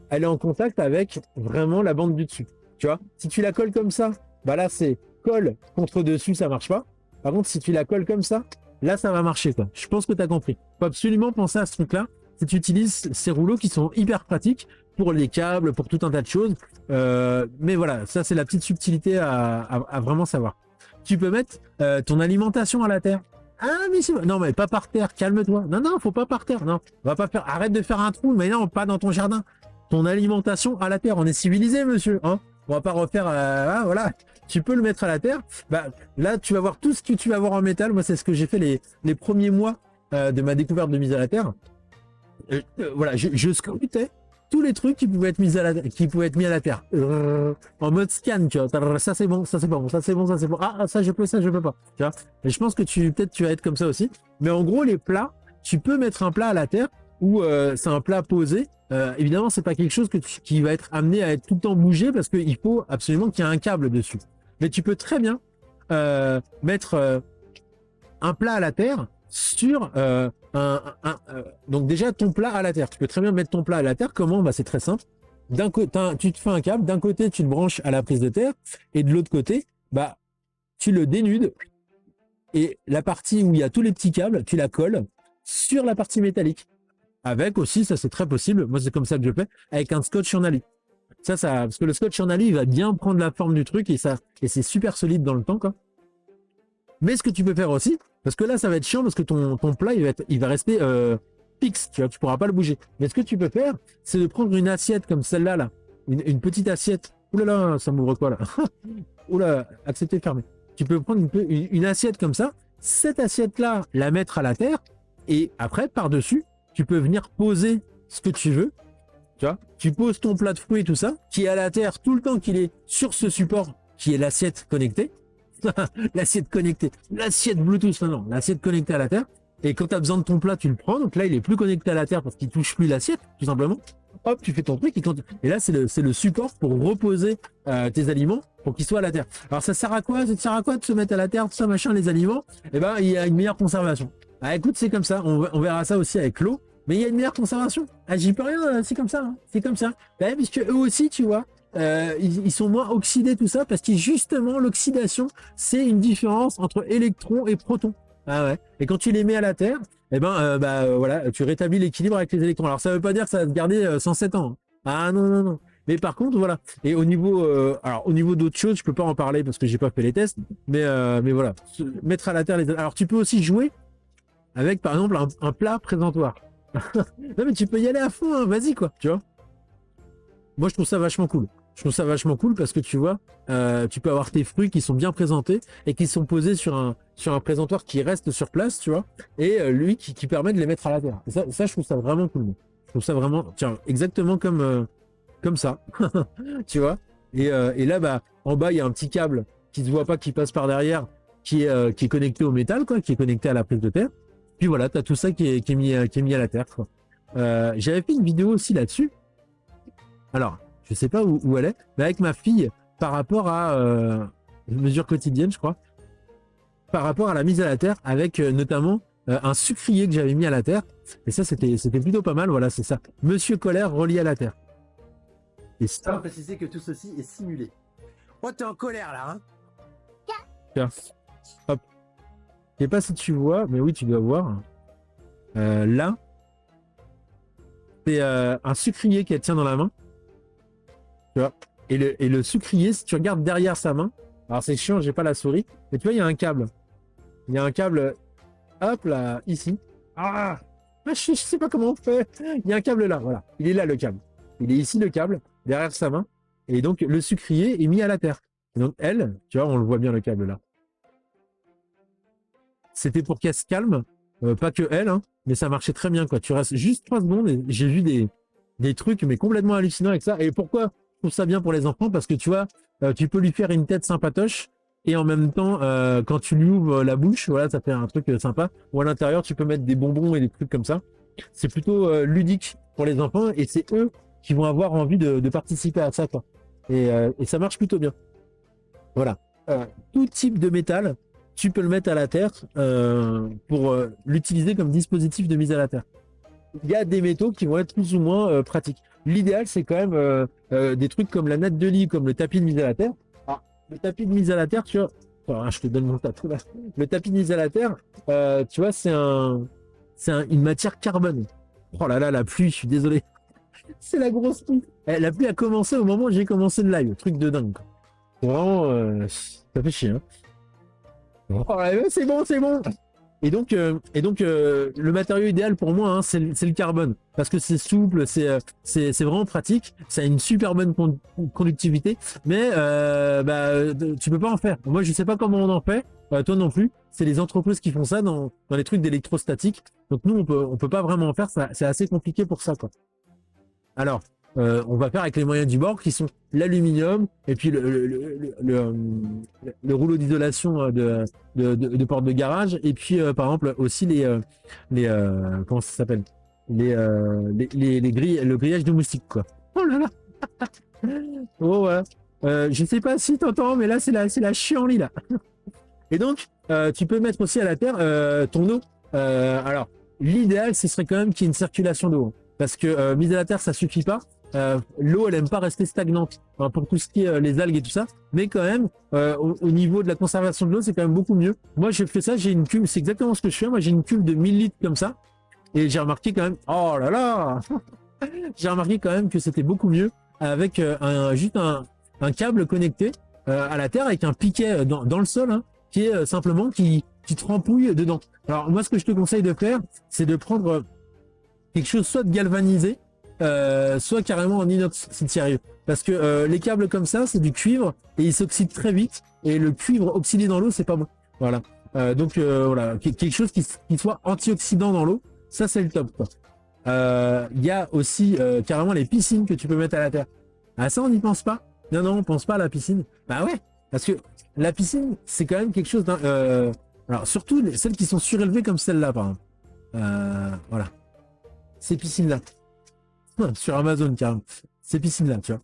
elle est en contact avec vraiment la bande du dessus, tu vois. Si tu la colles comme ça, bah là, c'est colle contre dessus, ça marche pas. Par contre, si tu la colles comme ça, là, ça va marcher, quoi. Je pense que tu as compris. Faut absolument penser à ce truc-là. Si tu utilises ces rouleaux qui sont hyper pratiques pour les câbles, pour tout un tas de choses. Mais voilà, ça, c'est la petite subtilité à vraiment savoir. Tu peux mettre ton alimentation à la terre. Ah, mais non, mais pas par terre, calme-toi. Non, faut pas par terre. Non, on va pas faire. Arrête de faire un trou, mais non, pas dans ton jardin. Ton alimentation à la terre. On est civilisé, monsieur. Hein, on va pas refaire. Voilà, tu peux le mettre à la terre. Bah, là, tu vas voir tout ce que tu vas voir en métal. Moi, c'est ce que j'ai fait les premiers mois de ma découverte de mise à la terre. Voilà, je scrutais tous les trucs qui pouvaient être mis à la terre en mode scan, tu vois. Ça c'est bon, ça c'est pas bon, ça c'est bon, ça c'est bon. Ah, ça je peux pas, tu vois. Et je pense que peut-être tu vas être comme ça aussi. Mais en gros, les plats, tu peux mettre un plat à la terre ou c'est un plat posé. Évidemment, c'est pas quelque chose qui va être amené à être tout le temps bougé parce qu'il faut absolument qu'il y ait un câble dessus. Mais tu peux très bien mettre un plat à la terre sur donc déjà ton plat à la terre. Tu peux très bien mettre ton plat à la terre. Comment? Bah, c'est très simple. D'un côté, tu te fais un câble. D'un côté, tu le branches à la prise de terre, et de l'autre côté, bah, tu le dénudes et la partie où il y a tous les petits câbles, tu la colles sur la partie métallique. Avec aussi, ça c'est très possible, moi c'est comme ça que je fais, avec un scotch en alu. Ça, parce que le scotch en alu, il va bien prendre la forme du truc et c'est super solide dans le temps, quoi. Mais ce que tu peux faire aussi, parce que là, ça va être chiant parce que ton plat, il va rester fixe, tu vois, tu pourras pas le bouger. Mais ce que tu peux faire, c'est de prendre une assiette comme celle-là, là, une petite assiette. Ouh là là, ça m'ouvre quoi là? Ouh là, accepter, fermer. Tu peux prendre une assiette comme ça, cette assiette-là, la mettre à la terre, et après, par-dessus, tu peux venir poser ce que tu veux. Tu vois, tu poses ton plat de fruits et tout ça, qui est à la terre tout le temps qu'il est sur ce support, qui est l'assiette connectée. L'assiette connectée, l'assiette Bluetooth, non, l'assiette connectée à la terre. Et quand tu as besoin de ton plat, tu le prends. Donc là, il est plus connecté à la terre parce qu'il touche plus l'assiette, tout simplement. Hop, tu fais ton truc. Et là, c'est le support pour reposer tes aliments pour qu'ils soient à la terre. Alors, ça sert à quoi? Ça sert à quoi de se mettre à la terre, tout ça, machin, les aliments? Eh ben, il y a une meilleure conservation. Ah, écoute, c'est comme ça. On verra ça aussi avec l'eau. Mais il y a une meilleure conservation. Ah, j'y peux rien, c'est comme ça. Hein. C'est comme ça. Ben, puisque eux aussi, tu vois, ils sont moins oxydés, tout ça, parce que justement, l'oxydation, c'est une différence entre électrons et protons. Ah ouais. Et quand tu les mets à la terre, eh ben, voilà, tu rétablis l'équilibre avec les électrons. Alors, ça veut pas dire que ça va te garder 107 ans. Hein. Ah non, non, non. Mais par contre, voilà. Et au niveau, alors au niveau d'autres choses, je peux pas en parler parce que j'ai pas fait les tests. Mais voilà, mettre à la terre les. Alors, tu peux aussi jouer avec, par exemple, un plat présentoir. Non mais tu peux y aller à fond, hein, vas-y quoi, tu vois. Moi je trouve ça vachement cool. Je trouve ça vachement cool parce que tu vois, tu peux avoir tes fruits qui sont bien présentés et qui sont posés sur un présentoir qui reste sur place, tu vois, et lui qui permet de les mettre à la terre. Et ça je trouve ça vraiment cool. Je trouve ça vraiment, tiens, exactement comme ça, tu vois. Et là bah en bas il y a un petit câble qui se voit pas, qui passe par derrière, qui est connecté au métal quoi, qui est connecté à la prise de terre. Puis voilà, tu as tout ça qui est mis à la terre. Quoi. J'avais fait une vidéo aussi là-dessus. Alors, je sais pas où elle est, mais avec ma fille, par rapport à une mesure quotidienne, je crois, par rapport à la mise à la terre, avec notamment un sucrier que j'avais mis à la terre. Et ça, c'était plutôt pas mal. Voilà, c'est ça. Monsieur Colère relié à la terre. Et ça, va préciser que tout ceci est simulé. Oh, t'es en colère là, hein? tiens, hop. Je sais pas si tu vois, mais oui, tu dois voir. Là, c'est un sucrier qu'elle tient dans la main. Tu vois. Et le sucrier, si tu regardes derrière sa main, alors c'est chiant, j'ai pas la souris, mais tu vois, il y a un câble. Il y a un câble, hop là, ici. Ah, je sais pas comment on fait. Il y a un câble là, voilà. Il est là le câble. Il est ici le câble, derrière sa main. Et donc le sucrier est mis à la terre. Et donc elle, tu vois, on le voit bien le câble là. C'était pour qu'elle se calme, pas que elle, hein, mais ça marchait très bien quoi. Tu restes juste 3 secondes et j'ai vu des trucs mais complètement hallucinants avec ça. Et pourquoi je trouve ça bien pour les enfants? Parce que tu vois, tu peux lui faire une tête sympatoche et en même temps, quand tu lui ouvres la bouche, voilà, ça fait un truc sympa. Ou à l'intérieur, tu peux mettre des bonbons et des trucs comme ça. C'est plutôt ludique pour les enfants et c'est eux qui vont avoir envie de participer à ça quoi. Et ça marche plutôt bien. Voilà. Tout type de métal, tu peux le mettre à la terre pour l'utiliser comme dispositif de mise à la terre. Il y a des métaux qui vont être plus ou moins pratiques. L'idéal, c'est quand même des trucs comme la natte de lit, comme le tapis de mise à la terre. Ah, le tapis de mise à la terre, tu vois, enfin, je te donne mon tapis là. Le tapis de mise à la terre, tu vois, c'est une matière carbone. Oh là là, la pluie, je suis désolé. C'est la grosse pluie. La pluie a commencé au moment où j'ai commencé le live. Truc de dingue. C'est vraiment, ça fait chier. Hein. Oh, c'est bon, c'est bon. Et donc, le matériau idéal pour moi, hein, c'est le carbone, parce que c'est souple, c'est vraiment pratique, ça a une super bonne conductivité, mais tu peux pas en faire. Moi, je sais pas comment on en fait, toi non plus. C'est les entreprises qui font ça dans les trucs d'électrostatique. Donc nous, on peut pas vraiment en faire. C'est assez compliqué pour ça, quoi. Alors, on va faire avec les moyens du bord qui sont l'aluminium et puis le rouleau d'isolation de porte de garage et puis par exemple aussi les comment ça s'appelle les grilles, le grillage de moustiques quoi. Oh là là. Oh voilà. Je sais pas si t'entends mais là c'est la chienlit là. Et donc tu peux mettre aussi à la terre ton eau. Alors l'idéal ce serait quand même qu'il y ait une circulation d'eau. Parce que mise à la terre, ça suffit pas. l'eau, elle aime pas rester stagnante, hein, pour tout ce qui est les algues et tout ça. Mais quand même, au niveau de la conservation de l'eau, c'est quand même beaucoup mieux. Moi, je fais ça, j'ai une cuve, c'est exactement ce que je fais. Moi, j'ai une cuve de 1000 litres comme ça. Et j'ai remarqué quand même, oh là là, j'ai remarqué quand même que c'était beaucoup mieux avec juste un câble connecté à la terre avec un piquet dans le sol, hein, qui est simplement qui trempouille dedans. Alors moi, ce que je te conseille de faire, c'est de prendre quelque chose soit de galvanisé, soit carrément en inox, c'est sérieux. Parce que les câbles comme ça, c'est du cuivre et ils s'oxydent très vite. Et le cuivre oxydé dans l'eau, c'est pas bon. Voilà. Donc voilà, quelque chose qui soit antioxydant dans l'eau, ça c'est le top, quoi. Il y a aussi carrément les piscines que tu peux mettre à la terre. Ah ça, on n'y pense pas. Non, non, on pense pas à la piscine. Bah ouais, parce que la piscine, c'est quand même quelque chose d'un... alors surtout celles qui sont surélevées comme celle-là, par exemple. Voilà. Ces piscines-là. Sur Amazon, carrément. Ces piscines-là, tu vois.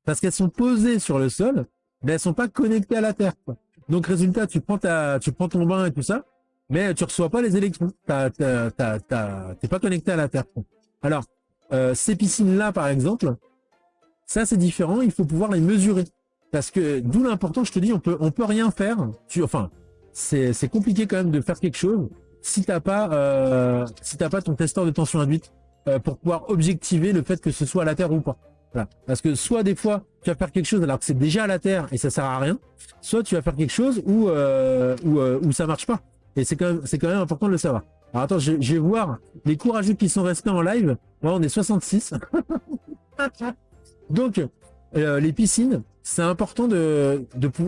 Parce qu'elles sont posées sur le sol, mais elles sont pas connectées à la terre, quoi. Donc résultat, tu prends ton bain et tout ça, mais tu reçois pas les électrons. T'es pas connecté à la terre, quoi. Alors, ces piscines-là, par exemple, ça c'est différent, il faut pouvoir les mesurer. Parce que d'où l'important, je te dis, on peut rien faire. Enfin, c'est compliqué quand même de faire quelque chose si t'as pas ton testeur de tension induite pour pouvoir objectiver le fait que ce soit à la terre ou pas. Voilà. Parce que soit des fois tu vas faire quelque chose alors que c'est déjà à la terre et ça sert à rien, soit tu vas faire quelque chose où ça marche pas. Et c'est quand même important de le savoir. Alors attends, je vais voir les courageux qui sont restés en live. Ouais, on est 66. Donc les piscines, c'est important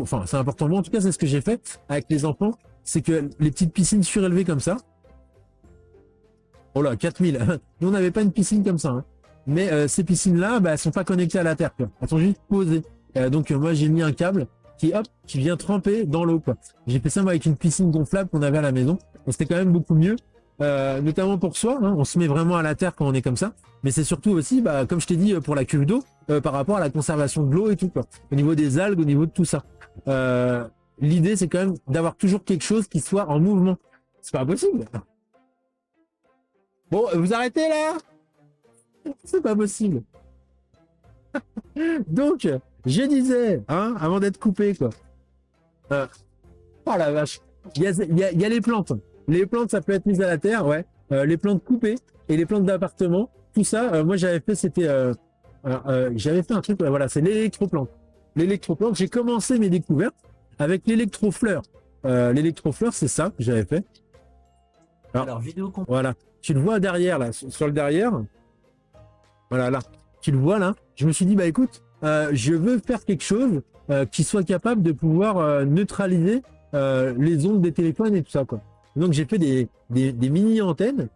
enfin c'est important. Moi en tout cas c'est ce que j'ai fait avec les enfants, c'est que les petites piscines surélevées comme ça. Oh là, 4000. Nous on n'avait pas une piscine comme ça, hein. Mais ces piscines-là, bah, elles sont pas connectées à la terre, quoi. Elles sont juste posées. Donc moi j'ai mis un câble qui vient tremper dans l'eau, quoi. J'ai fait ça moi avec une piscine gonflable qu'on avait à la maison. Et c'était quand même beaucoup mieux, notamment pour soi, hein. On se met vraiment à la terre quand on est comme ça. Mais c'est surtout aussi, bah, comme je t'ai dit, pour la cuve d'eau, par rapport à la conservation de l'eau et tout, quoi. Au niveau des algues, au niveau de tout ça. L'idée c'est quand même d'avoir toujours quelque chose qui soit en mouvement. C'est pas possible. Bon, vous arrêtez là? C'est pas possible. Donc, je disais, hein, avant d'être coupé, quoi. Oh la vache. Il y a les plantes. Les plantes, ça peut être mis à la terre, ouais. Les plantes coupées et les plantes d'appartement, tout ça, moi j'avais fait, j'avais fait un truc, voilà, c'est l'électroplante. L'électroplante, j'ai commencé mes découvertes avec l'électrofleur. L'électrofleur, c'est ça que j'avais fait. Alors vidéo. Voilà. Tu le vois derrière, là, sur le derrière. Voilà, là. Tu le vois, là. Je me suis dit, bah écoute, je veux faire quelque chose qui soit capable de pouvoir neutraliser les ondes des téléphones et tout ça, quoi. Donc, j'ai fait des mini antennes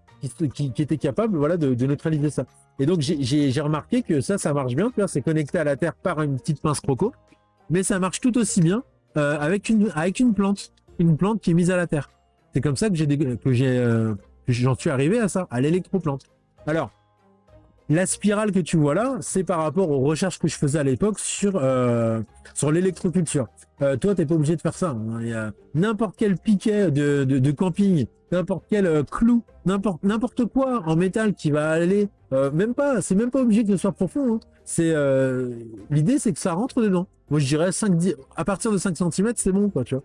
qui étaient capables, voilà, de neutraliser ça. Et donc, j'ai remarqué que ça marche bien. C'est connecté à la terre par une petite pince croco. Mais ça marche tout aussi bien avec une plante qui est mise à la terre. C'est comme ça que j'en suis arrivé à ça, à l'électroplante. Alors, la spirale que tu vois là, c'est par rapport aux recherches que je faisais à l'époque sur l'électroculture. Toi, t'es pas obligé de faire ça, hein. Il y a n'importe quel piquet de camping, n'importe quel clou, n'importe quoi en métal qui va aller, c'est même pas obligé que ce soit profond, hein. L'idée, c'est que ça rentre dedans. Moi, je dirais 5-10, à partir de 5 cm, c'est bon, quoi, tu vois.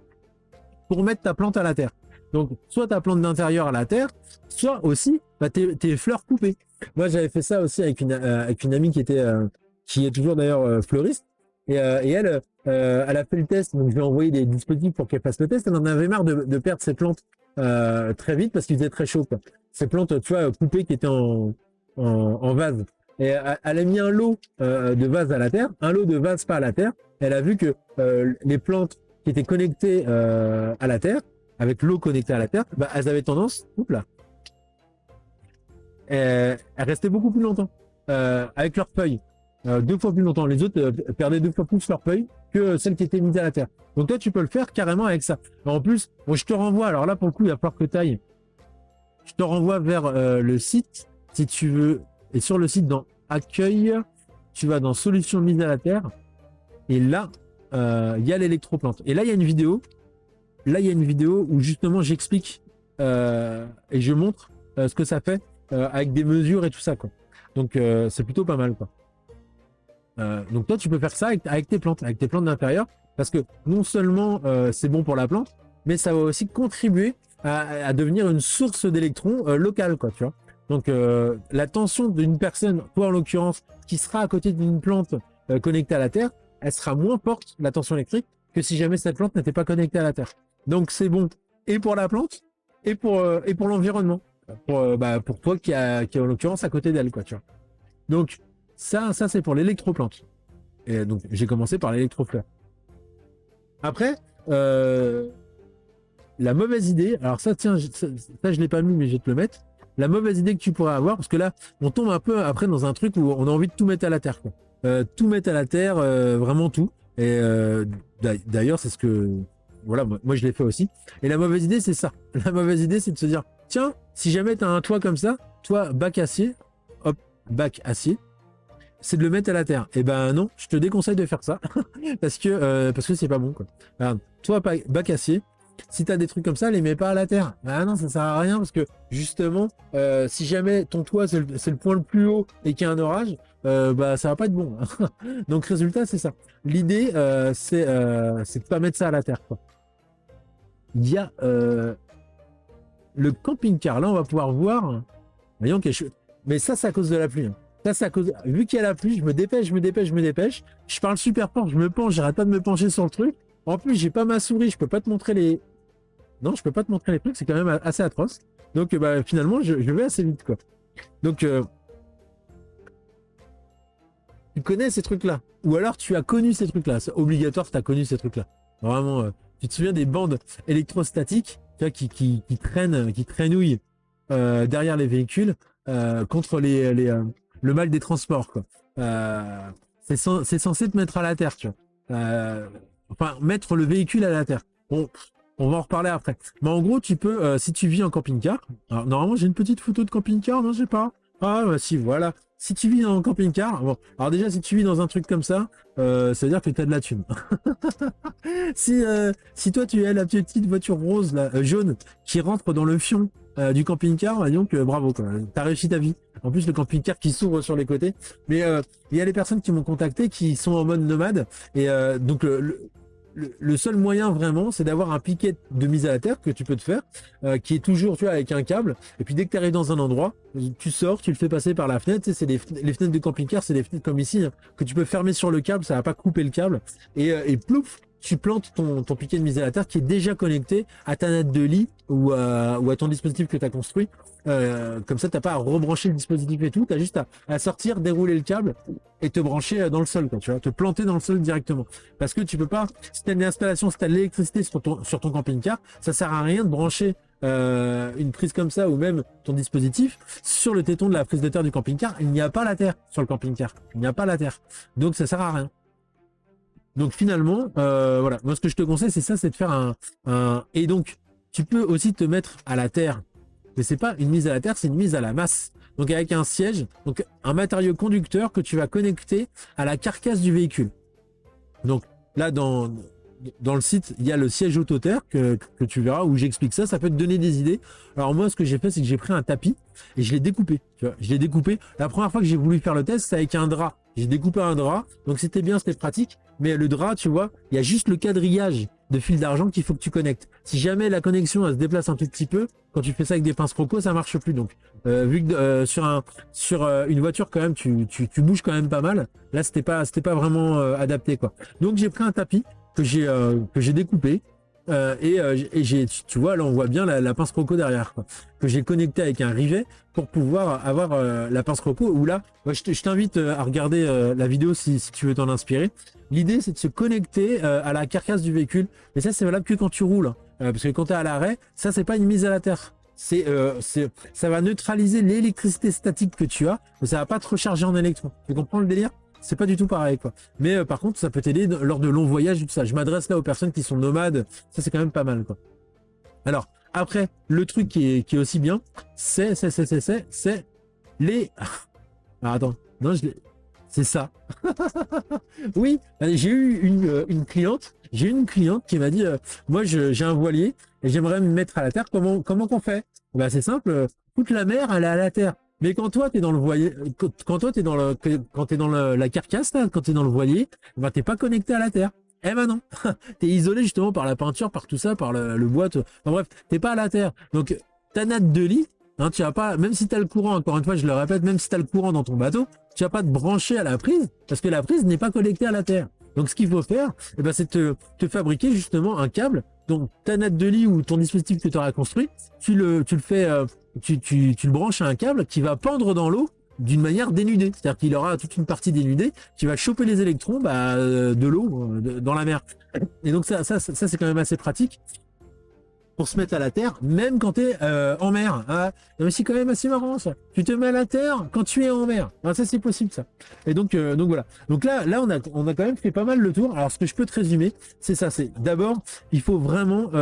Pour mettre ta plante à la terre. Donc, soit ta plante d'intérieur à la terre, soit aussi bah, tes fleurs coupées. Moi, j'avais fait ça aussi avec une amie qui est toujours d'ailleurs fleuriste. Et elle a fait le test. Donc, je lui ai envoyé des dispositifs pour qu'elle fasse le test. Elle en avait marre de perdre ses plantes très vite parce qu'il faisait très chaud, quoi. Ces plantes, tu vois, coupées qui étaient en vase. Et elle a mis un lot de vases à la terre, un lot de vases pas à la terre. Elle a vu que les plantes qui étaient connectées à la terre, avec l'eau connectée à la terre, bah, elles avaient tendance, elles restaient beaucoup plus longtemps avec leurs feuilles, 2 fois plus longtemps. Les autres perdaient 2 fois plus leurs feuilles que celles qui étaient mises à la terre. Donc toi, tu peux le faire carrément avec ça. En plus, moi, je te renvoie, alors là, pour le coup, il va falloir que tu ailles. Je te renvoie vers le site, si tu veux. Et sur le site, dans Accueil, tu vas dans Solutions mises à la terre. Et là, il y a l'électroplante. Et là, il y a une vidéo. Là, il y a une vidéo où justement j'explique et je montre ce que ça fait avec des mesures et tout ça, quoi. Donc c'est plutôt pas mal, quoi. Donc toi, tu peux faire ça avec tes plantes d'intérieur, parce que non seulement c'est bon pour la plante, mais ça va aussi contribuer à devenir une source d'électrons locale, quoi, tu vois. Donc la tension d'une personne, toi en l'occurrence, qui sera à côté d'une plante connectée à la Terre, elle sera moins forte, la tension électrique, que si jamais cette plante n'était pas connectée à la Terre. Donc c'est bon et pour la plante et pour l'environnement, pour toi qui est en l'occurrence à côté d'elle, quoi, tu vois. Donc ça c'est pour l'électroplante. Et donc j'ai commencé par l'électrofleur. Après, la mauvaise idée, alors ça tiens, ça je l'ai pas mis mais je vais te le mettre. La mauvaise idée que tu pourrais avoir, parce que là on tombe un peu après dans un truc où on a envie de tout mettre à la terre, quoi. Tout mettre à la terre, vraiment tout. Et d'ailleurs c'est ce que, voilà, moi je l'ai fait aussi. Et la mauvaise idée c'est ça. La mauvaise idée c'est de se dire, tiens, si jamais tu as un toit comme ça, toit bac acier, hop, bac acier, c'est de le mettre à la terre. Et ben non, je te déconseille de faire ça parce que c'est pas bon, quoi. Alors, toi bac acier, si tu as des trucs comme ça, les mets pas à la terre. Ah non, ça sert à rien parce que justement, si jamais ton toit c'est le point le plus haut et qu'il y a un orage, bah ça va pas être bon. Donc résultat, c'est ça. L'idée, c'est de pas mettre ça à la terre, quoi. Il y a le camping-car. Là, on va pouvoir voir. Voyons quelque chose. Mais ça, c'est à cause de la pluie, hein. Ça, c'est à cause. Vu qu'il y a la pluie, je me dépêche. Je parle super fort, je me penche, j'arrête pas de me pencher sur le truc. En plus, j'ai pas ma souris, je peux pas te montrer les. Non, je peux pas te montrer les trucs, c'est quand même assez atroce. Donc, bah, finalement, je vais assez vite, quoi. Donc, tu connais ces trucs-là. Ou alors, tu as connu ces trucs-là. C'est obligatoire, tu as connu ces trucs-là. Vraiment, tu te souviens des bandes électrostatiques, tu vois, qui traînouillent derrière les véhicules contre le mal des transports, quoi. C'est censé te mettre à la terre, tu vois. Enfin, mettre le véhicule à la terre. Bon, on va en reparler après. Mais en gros, tu peux, si tu vis en camping-car, alors normalement j'ai une petite photo de camping-car, non, je sais pas. Ah, bah si, voilà. Si tu vis dans un camping-car, bon, alors déjà, si tu vis dans un truc comme ça veut dire que tu as de la thune. Si toi, tu es la petite voiture rose, là, jaune, qui rentre dans le fion du camping-car, bah, donc bravo, quoi. T'as réussi ta vie. En plus, le camping-car qui s'ouvre sur les côtés. Mais il y a les personnes qui m'ont contacté qui sont en mode nomade. Et donc, le seul moyen vraiment, c'est d'avoir un piquet de mise à la terre que tu peux te faire, qui est toujours, tu vois, avec un câble. Et puis dès que tu arrives dans un endroit, tu sors, tu le fais passer par la fenêtre. Tu sais, les fenêtres de camping-car, c'est des fenêtres comme ici, hein, que tu peux fermer sur le câble, ça va pas couper le câble. Et plouf, tu plantes ton piquet de mise à la terre qui est déjà connecté à ta natte de lit ou à ton dispositif que tu as construit. Comme ça, t'as pas à rebrancher le dispositif et tout, tu as juste à sortir, dérouler le câble et te brancher dans le sol, quoi, tu vois, te planter dans le sol directement. Parce que tu peux pas, si tu as une installation, si tu as de l'électricité sur ton camping-car, ça sert à rien de brancher une prise comme ça ou même ton dispositif sur le téton de la prise de terre du camping-car. Il n'y a pas la terre sur le camping-car. Il n'y a pas la terre. Donc ça sert à rien. Donc finalement, voilà, moi ce que je te conseille, c'est ça, c'est de faire Et donc, tu peux aussi te mettre à la terre. Mais c'est pas une mise à la terre, c'est une mise à la masse. Donc avec un siège, donc un matériau conducteur que tu vas connecter à la carcasse du véhicule. Donc là, dans le site, il y a le siège autoterre que tu verras où j'explique ça. Ça peut te donner des idées. Alors moi, ce que j'ai fait, c'est que j'ai pris un tapis et je l'ai découpé. Tu vois, je l'ai découpé. La première fois que j'ai voulu faire le test, c'est avec un drap. J'ai découpé un drap, donc c'était bien, c'était pratique. Mais le drap, tu vois, il y a juste le quadrillage de fil d'argent qu'il faut que tu connectes. Si jamais la connexion elle se déplace un tout petit peu, quand tu fais ça avec des pinces croco, ça marche plus. Donc, vu que sur une voiture quand même, tu bouges quand même pas mal. Là, c'était pas vraiment adapté, quoi. Donc j'ai pris un tapis que j'ai découpé et tu vois là on voit bien la pince croco derrière, quoi, que j'ai connecté avec un rivet pour pouvoir avoir la pince croco. Ou là, moi, je t'invite à regarder la vidéo si tu veux t'en inspirer. L'idée c'est de se connecter à la carcasse du véhicule, mais ça c'est valable que quand tu roules, parce que quand tu es à l'arrêt, ça c'est pas une mise à la terre. Ça va neutraliser l'électricité statique que tu as, mais ça va pas te recharger en électrons. Tu comprends le délire? C'est pas du tout pareil, quoi. Mais par contre, ça peut t'aider lors de longs voyages et tout ça. Je m'adresse là aux personnes qui sont nomades. Ça, c'est quand même pas mal, quoi. Alors, après, le truc qui est aussi bien, c'est les... Alors, attends. Non, c'est ça. Oui, j'ai eu une cliente. J'ai eu une cliente qui m'a dit, moi, j'ai un voilier et j'aimerais me mettre à la terre. Comment qu'on fait? Bah, c'est simple. Toute la mer, elle est à la terre. Mais quand toi, tu es dans le voilier, quand toi, quand t'es dans la carcasse, là, quand tu es dans le voilier, ben, t'es pas connecté à la Terre. Eh ben non, tu es isolé justement par la peinture, par tout ça, par le bois. Enfin bref, t'es pas à la Terre. Donc, ta natte de lit, hein, tu vas pas, même si tu as le courant, encore une fois, je le répète, même si tu as le courant dans ton bateau, tu vas pas te brancher à la prise, parce que la prise n'est pas connectée à la Terre. Donc, ce qu'il faut faire, eh ben, c'est te fabriquer justement un câble. Donc, ta natte de lit ou ton dispositif que tu auras construit, tu le fais, tu le branches à un câble qui va pendre dans l'eau d'une manière dénudée. C'est-à-dire qu'il aura toute une partie dénudée qui va choper les électrons de l'eau dans la mer. Et donc ça c'est quand même assez pratique pour se mettre à la terre, même quand tu es en mer. Hein. C'est quand même assez marrant ça. Tu te mets à la terre quand tu es en mer. Ah, ça c'est possible ça. Et donc voilà. Donc là on a quand même fait pas mal le tour. Alors ce que je peux te résumer, c'est ça. C'est d'abord il faut vraiment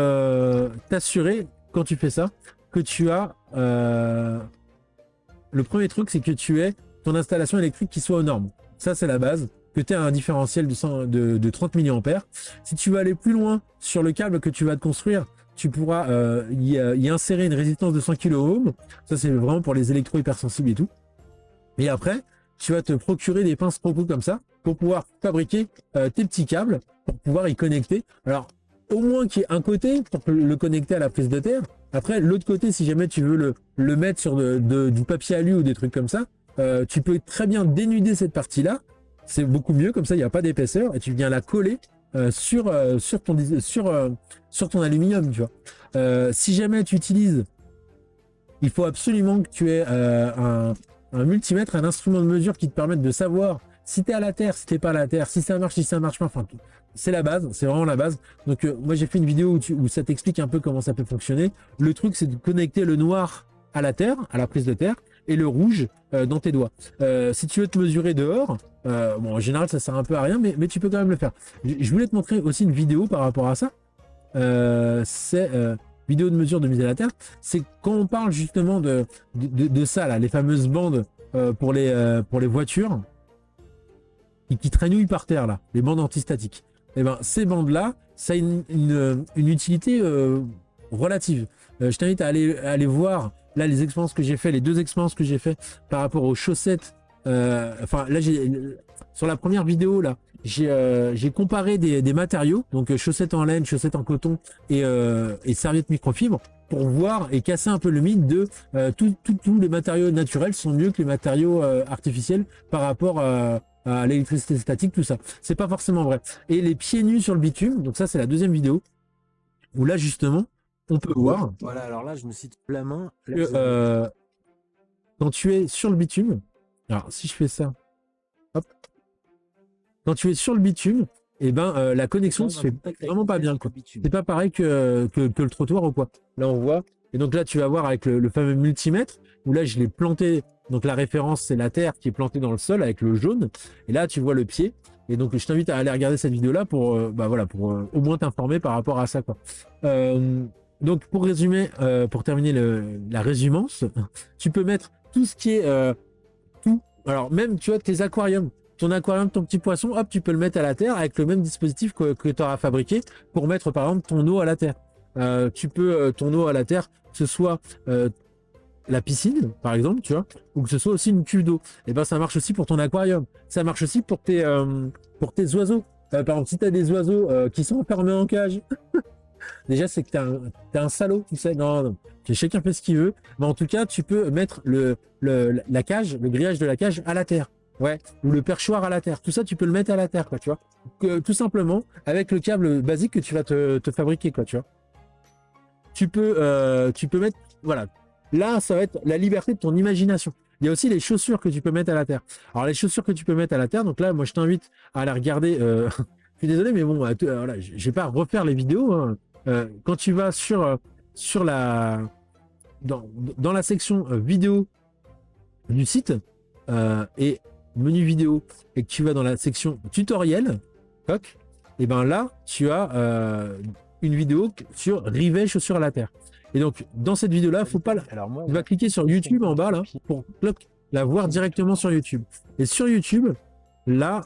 t'assurer quand tu fais ça que tu as le premier truc, c'est que tu aies ton installation électrique qui soit aux normes. Ça, c'est la base. Que tu aies un différentiel de 30 mA. Si tu veux aller plus loin sur le câble que tu vas te construire, tu pourras y insérer une résistance de 100 kΩ. Ça, c'est vraiment pour les électro hypersensibles et tout. Et après, tu vas te procurer des pinces propos comme ça pour pouvoir fabriquer tes petits câbles pour pouvoir y connecter. Alors, au moins qu'il y ait un côté pour le connecter à la prise de terre. Après, l'autre côté, si jamais tu veux le mettre sur du papier alu ou des trucs comme ça, tu peux très bien dénuder cette partie-là. C'est beaucoup mieux, comme ça, il n'y a pas d'épaisseur et tu viens la coller sur ton aluminium, tu vois. Si jamais tu utilises, il faut absolument que tu aies un multimètre, un instrument de mesure qui te permette de savoir si tu es à la terre, si tu n'es pas à la terre, si ça marche, si ça marche pas, enfin tout. C'est la base, c'est vraiment la base. Donc moi j'ai fait une vidéo où ça t'explique un peu comment ça peut fonctionner. Le truc c'est de connecter le noir à la terre, à la prise de terre, et le rouge dans tes doigts. Si tu veux te mesurer dehors, bon en général ça sert un peu à rien, mais tu peux quand même le faire. Je voulais te montrer aussi une vidéo par rapport à ça. C'est vidéo de mesure de mise à la terre. C'est quand on parle justement de ça, là, les fameuses bandes pour les voitures qui traînouillent par terre, là, les bandes antistatiques. Et ben ces bandes-là, ça a une utilité relative. Je t'invite à aller voir là les expériences que j'ai fait, les deux expériences que j'ai fait par rapport aux chaussettes. Enfin là sur la première vidéo là, j'ai comparé des matériaux, donc chaussettes en laine, chaussettes en coton et serviettes microfibre, pour voir et casser un peu le mythe de tous les matériaux naturels sont mieux que les matériaux artificiels par rapport à l'électricité statique, tout ça. C'est pas forcément vrai. Et les pieds nus sur le bitume, donc ça c'est la deuxième vidéo, où là justement, on peut voir. Voilà, alors là, je me cite la main. Que, quand tu es sur le bitume, alors si je fais ça, hop, quand tu es sur le bitume, et ben la connexion se fait vraiment pas bien, quoi. C'est pas pareil que le trottoir ou quoi. Là on voit. Et donc là tu vas voir avec le fameux multimètre, où là je l'ai planté. Donc la référence c'est la terre qui est plantée dans le sol avec le jaune. Et là tu vois le pied. Et donc je t'invite à aller regarder cette vidéo là pour voilà, pour au moins t'informer par rapport à ça, quoi. Donc pour résumer, pour terminer la résumance, tu peux mettre tout ce qui est tout. Alors même tu vois tes aquariums, ton aquarium, ton petit poisson, hop, tu peux le mettre à la terre avec le même dispositif que tu auras fabriqué pour mettre par exemple ton eau à la terre. Tu peux ton eau à la terre, que ce soit la piscine par exemple, tu vois, ou que ce soit aussi une cuve d'eau. Et ben ça marche aussi pour ton aquarium. Ça marche aussi pour tes oiseaux. Par exemple, si tu as des oiseaux qui sont enfermés en cage. Déjà, c'est que t'es un salaud, tu sais. Non. Chacun fait ce qu'il veut. Mais en tout cas, tu peux mettre la cage, le grillage de la cage à la terre. Ouais. Ou le perchoir à la terre. Tout ça, tu peux le mettre à la terre, quoi, tu vois. Tout simplement, avec le câble basique que tu vas te fabriquer, quoi, tu vois. Tu peux mettre, voilà. Là, ça va être la liberté de ton imagination. Il y a aussi les chaussures que tu peux mettre à la terre. Alors, les chaussures que tu peux mettre à la terre, donc là, moi, je t'invite à aller regarder. Je suis désolé, mais bon, voilà, je vais pas refaire les vidéos, hein. Quand tu vas dans la section vidéo du site et menu vidéo, et que tu vas dans la section tutoriel, et ben là tu as une vidéo sur rivet chaussures à la terre. Et donc dans cette vidéo là, faut pas tu vas cliquer sur YouTube en bas là pour la voir directement sur YouTube. Et sur YouTube, là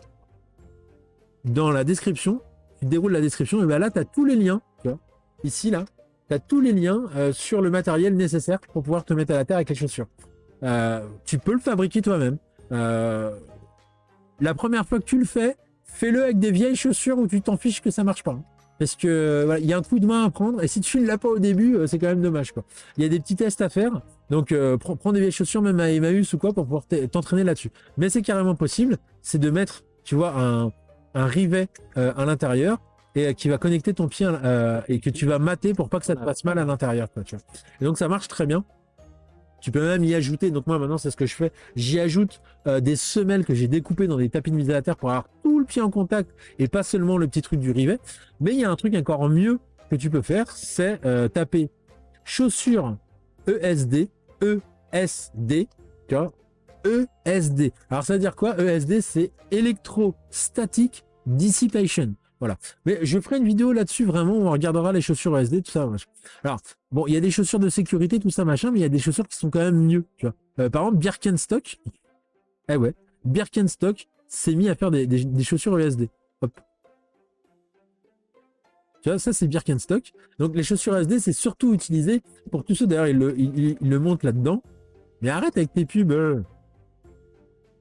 dans la description, tu déroules la description, et ben là tu as tous les liens, tu vois. Ici, là, tu as tous les liens sur le matériel nécessaire pour pouvoir te mettre à la terre avec les chaussures. Tu peux le fabriquer toi-même. La première fois que tu le fais, fais-le avec des vieilles chaussures où tu t'en fiches que ça marche pas. Parce que voilà, il y a un coup de main à prendre et si tu ne l'as pas au début, c'est quand même dommage, quoi. Il y a des petits tests à faire. Donc prends des vieilles chaussures même à Emmaüs ou quoi pour pouvoir t'entraîner là-dessus. Mais c'est carrément possible, c'est de mettre, tu vois, un rivet à l'intérieur et qui va connecter ton pied et que tu vas mater pour pas que ça te passe mal à l'intérieur, quoi, tu vois. Et donc ça marche très bien. Tu peux même y ajouter, donc moi maintenant c'est ce que je fais, j'y ajoute des semelles que j'ai découpées dans des tapis de mise à la terre pour avoir tout le pied en contact et pas seulement le petit truc du rivet. Mais il y a un truc encore mieux que tu peux faire, c'est taper chaussures ESD, ESD, tu vois, ESD. Alors ça veut dire quoi? ESD, c'est Electrostatic Dissipation. Voilà. Mais je ferai une vidéo là-dessus vraiment où on regardera les chaussures ESD, tout ça. Alors, bon, il y a des chaussures de sécurité, tout ça, machin, mais il y a des chaussures qui sont quand même mieux, tu vois. Par exemple, Birkenstock, eh ouais, Birkenstock s'est mis à faire des chaussures ESD. Hop. Tu vois, ça, c'est Birkenstock. Donc, les chaussures ESD, c'est surtout utilisé pour tous ceux, d'ailleurs, ils le montrent là-dedans. Mais arrête avec tes pubs.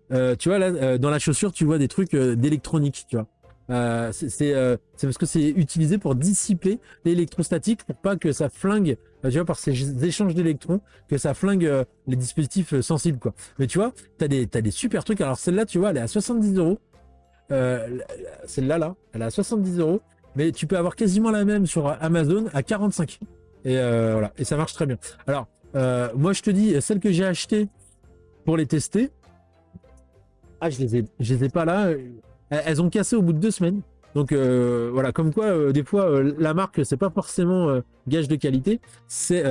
Tu vois, là, dans la chaussure, tu vois des trucs d'électronique, tu vois. C'est parce que c'est utilisé pour dissiper l'électrostatique pour pas que ça flingue, tu vois, par ces échanges d'électrons, que ça flingue les dispositifs sensibles, quoi. Mais tu vois, t'as des super trucs. Alors celle-là, tu vois, elle est à 70 euros. Celle-là, là, elle est à 70 euros. Mais tu peux avoir quasiment la même sur Amazon à 45. Et voilà, et ça marche très bien. Alors, moi, je te dis, celle que j'ai achetée pour les tester, ah, je les ai pas là. Elles ont cassé au bout de 2 semaines. Donc voilà, comme quoi des fois la marque c'est pas forcément gage de qualité, c'est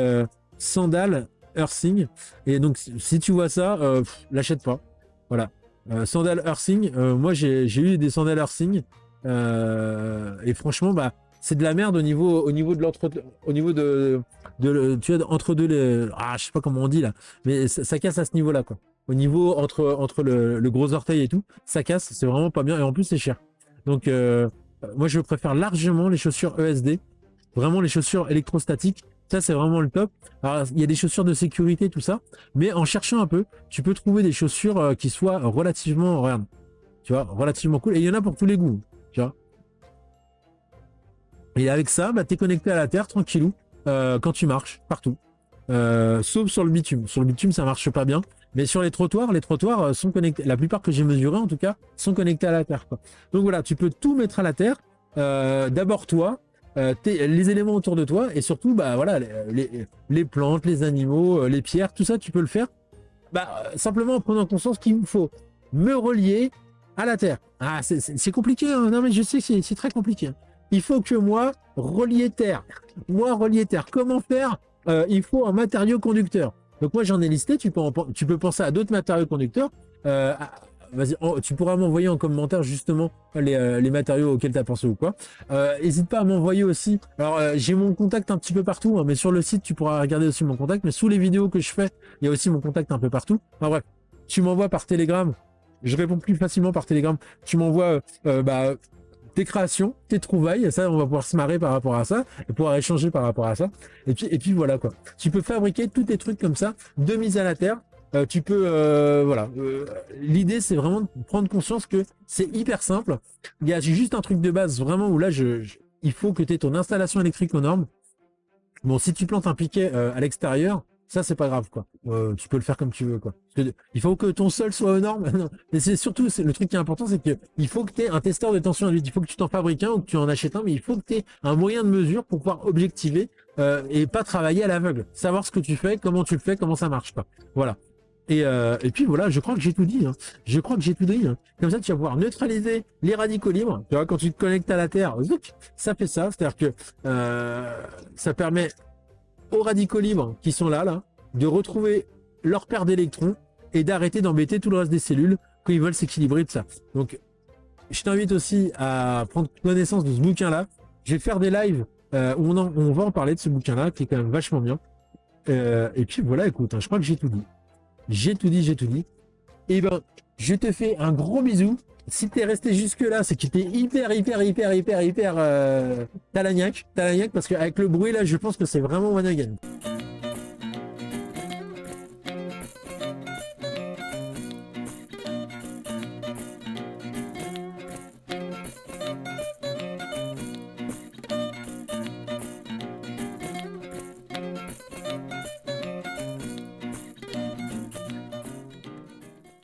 Sandal Earthing. Et donc si tu vois ça, l'achète pas. Voilà, Sandal Earthing. Moi j'ai eu des Sandal Earthing et franchement bah c'est de la merde au niveau de au niveau tu vois entre deux je sais pas comment on dit là, mais ça casse à ce niveau là, quoi. Au niveau entre le gros orteil et tout, ça casse, c'est vraiment pas bien et en plus c'est cher. Donc moi je préfère largement les chaussures ESD, vraiment les chaussures électrostatiques, ça c'est vraiment le top. Alors il y a des chaussures de sécurité tout ça, mais en cherchant un peu, tu peux trouver des chaussures qui soient relativement, regarde, tu vois, relativement cool et il y en a pour tous les goûts, tu vois. Et avec ça, bah, t'es connecté à la terre tranquillou quand tu marches partout. Sauf sur le bitume. Sur le bitume, ça marche pas bien. Mais sur les trottoirs sont connectés. La plupart que j'ai mesurés, en tout cas, sont connectés à la terre, quoi. Donc voilà, tu peux tout mettre à la terre. D'abord toi, les éléments autour de toi, et surtout, bah voilà, les plantes, les animaux, les pierres, tout ça, tu peux le faire. Bah simplement en prenant conscience qu'il faut me relier à la terre. Ah, c'est compliqué, hein. Non mais je sais que c'est très compliqué, hein. Il faut que moi relier terre. Moi relier terre. Comment faire? Il faut un matériau conducteur. Donc moi j'en ai listé, tu peux penser à d'autres matériaux conducteurs. Vas-y, tu pourras m'envoyer en commentaire justement les matériaux auxquels tu as pensé ou quoi. N'hésite pas à m'envoyer aussi. Alors j'ai mon contact un petit peu partout, hein, mais sur le site tu pourras regarder aussi mon contact. Mais sous les vidéos que je fais, il y a aussi mon contact un peu partout. Enfin bref, tu m'envoies par Telegram. Je réponds plus facilement par Telegram. Tu m'envoies tes créations, tes trouvailles, ça on va pouvoir se marrer par rapport à ça, et pouvoir échanger par rapport à ça. Et puis voilà quoi. Tu peux fabriquer tous tes trucs comme ça, de mise à la terre. Tu peux voilà. L'idée c'est vraiment de prendre conscience que c'est hyper simple. Il y a juste un truc de base vraiment où là il faut que tu aies ton installation électrique aux normes. Bon, si tu plantes un piquet à l'extérieur, ça c'est pas grave quoi. Tu peux le faire comme tu veux quoi. Parce que il faut que ton sol soit aux normes. Non. Mais c'est surtout le truc qui est important, c'est que il faut que tu aies un testeur de tension induite. Il faut que tu t'en fabriques un ou que tu en achètes un, mais il faut que tu aies un moyen de mesure pour pouvoir objectiver et pas travailler à l'aveugle. Savoir ce que tu fais, comment tu le fais, comment ça marche quoi. Voilà. Et puis voilà, je crois que j'ai tout dit. Hein. Je crois que j'ai tout dit. Hein. Comme ça, tu vas pouvoir neutraliser les radicaux libres. Tu vois, quand tu te connectes à la Terre, ça fait ça. C'est-à-dire que ça permet aux radicaux libres qui sont là, de retrouver leur paire d'électrons et d'arrêter d'embêter tout le reste des cellules quand ils veulent s'équilibrer de ça. Donc, je t'invite aussi à prendre connaissance de ce bouquin-là. Je vais faire des lives où on va en parler de ce bouquin-là, qui est quand même vachement bien. Et puis voilà, écoute, hein, je crois que j'ai tout dit. J'ai tout dit. Et ben, je te fais un gros bisou. Si t'es resté jusque là, c'est que t'es hyper talagnac, parce qu'avec le bruit là, je pense que c'est vraiment one again.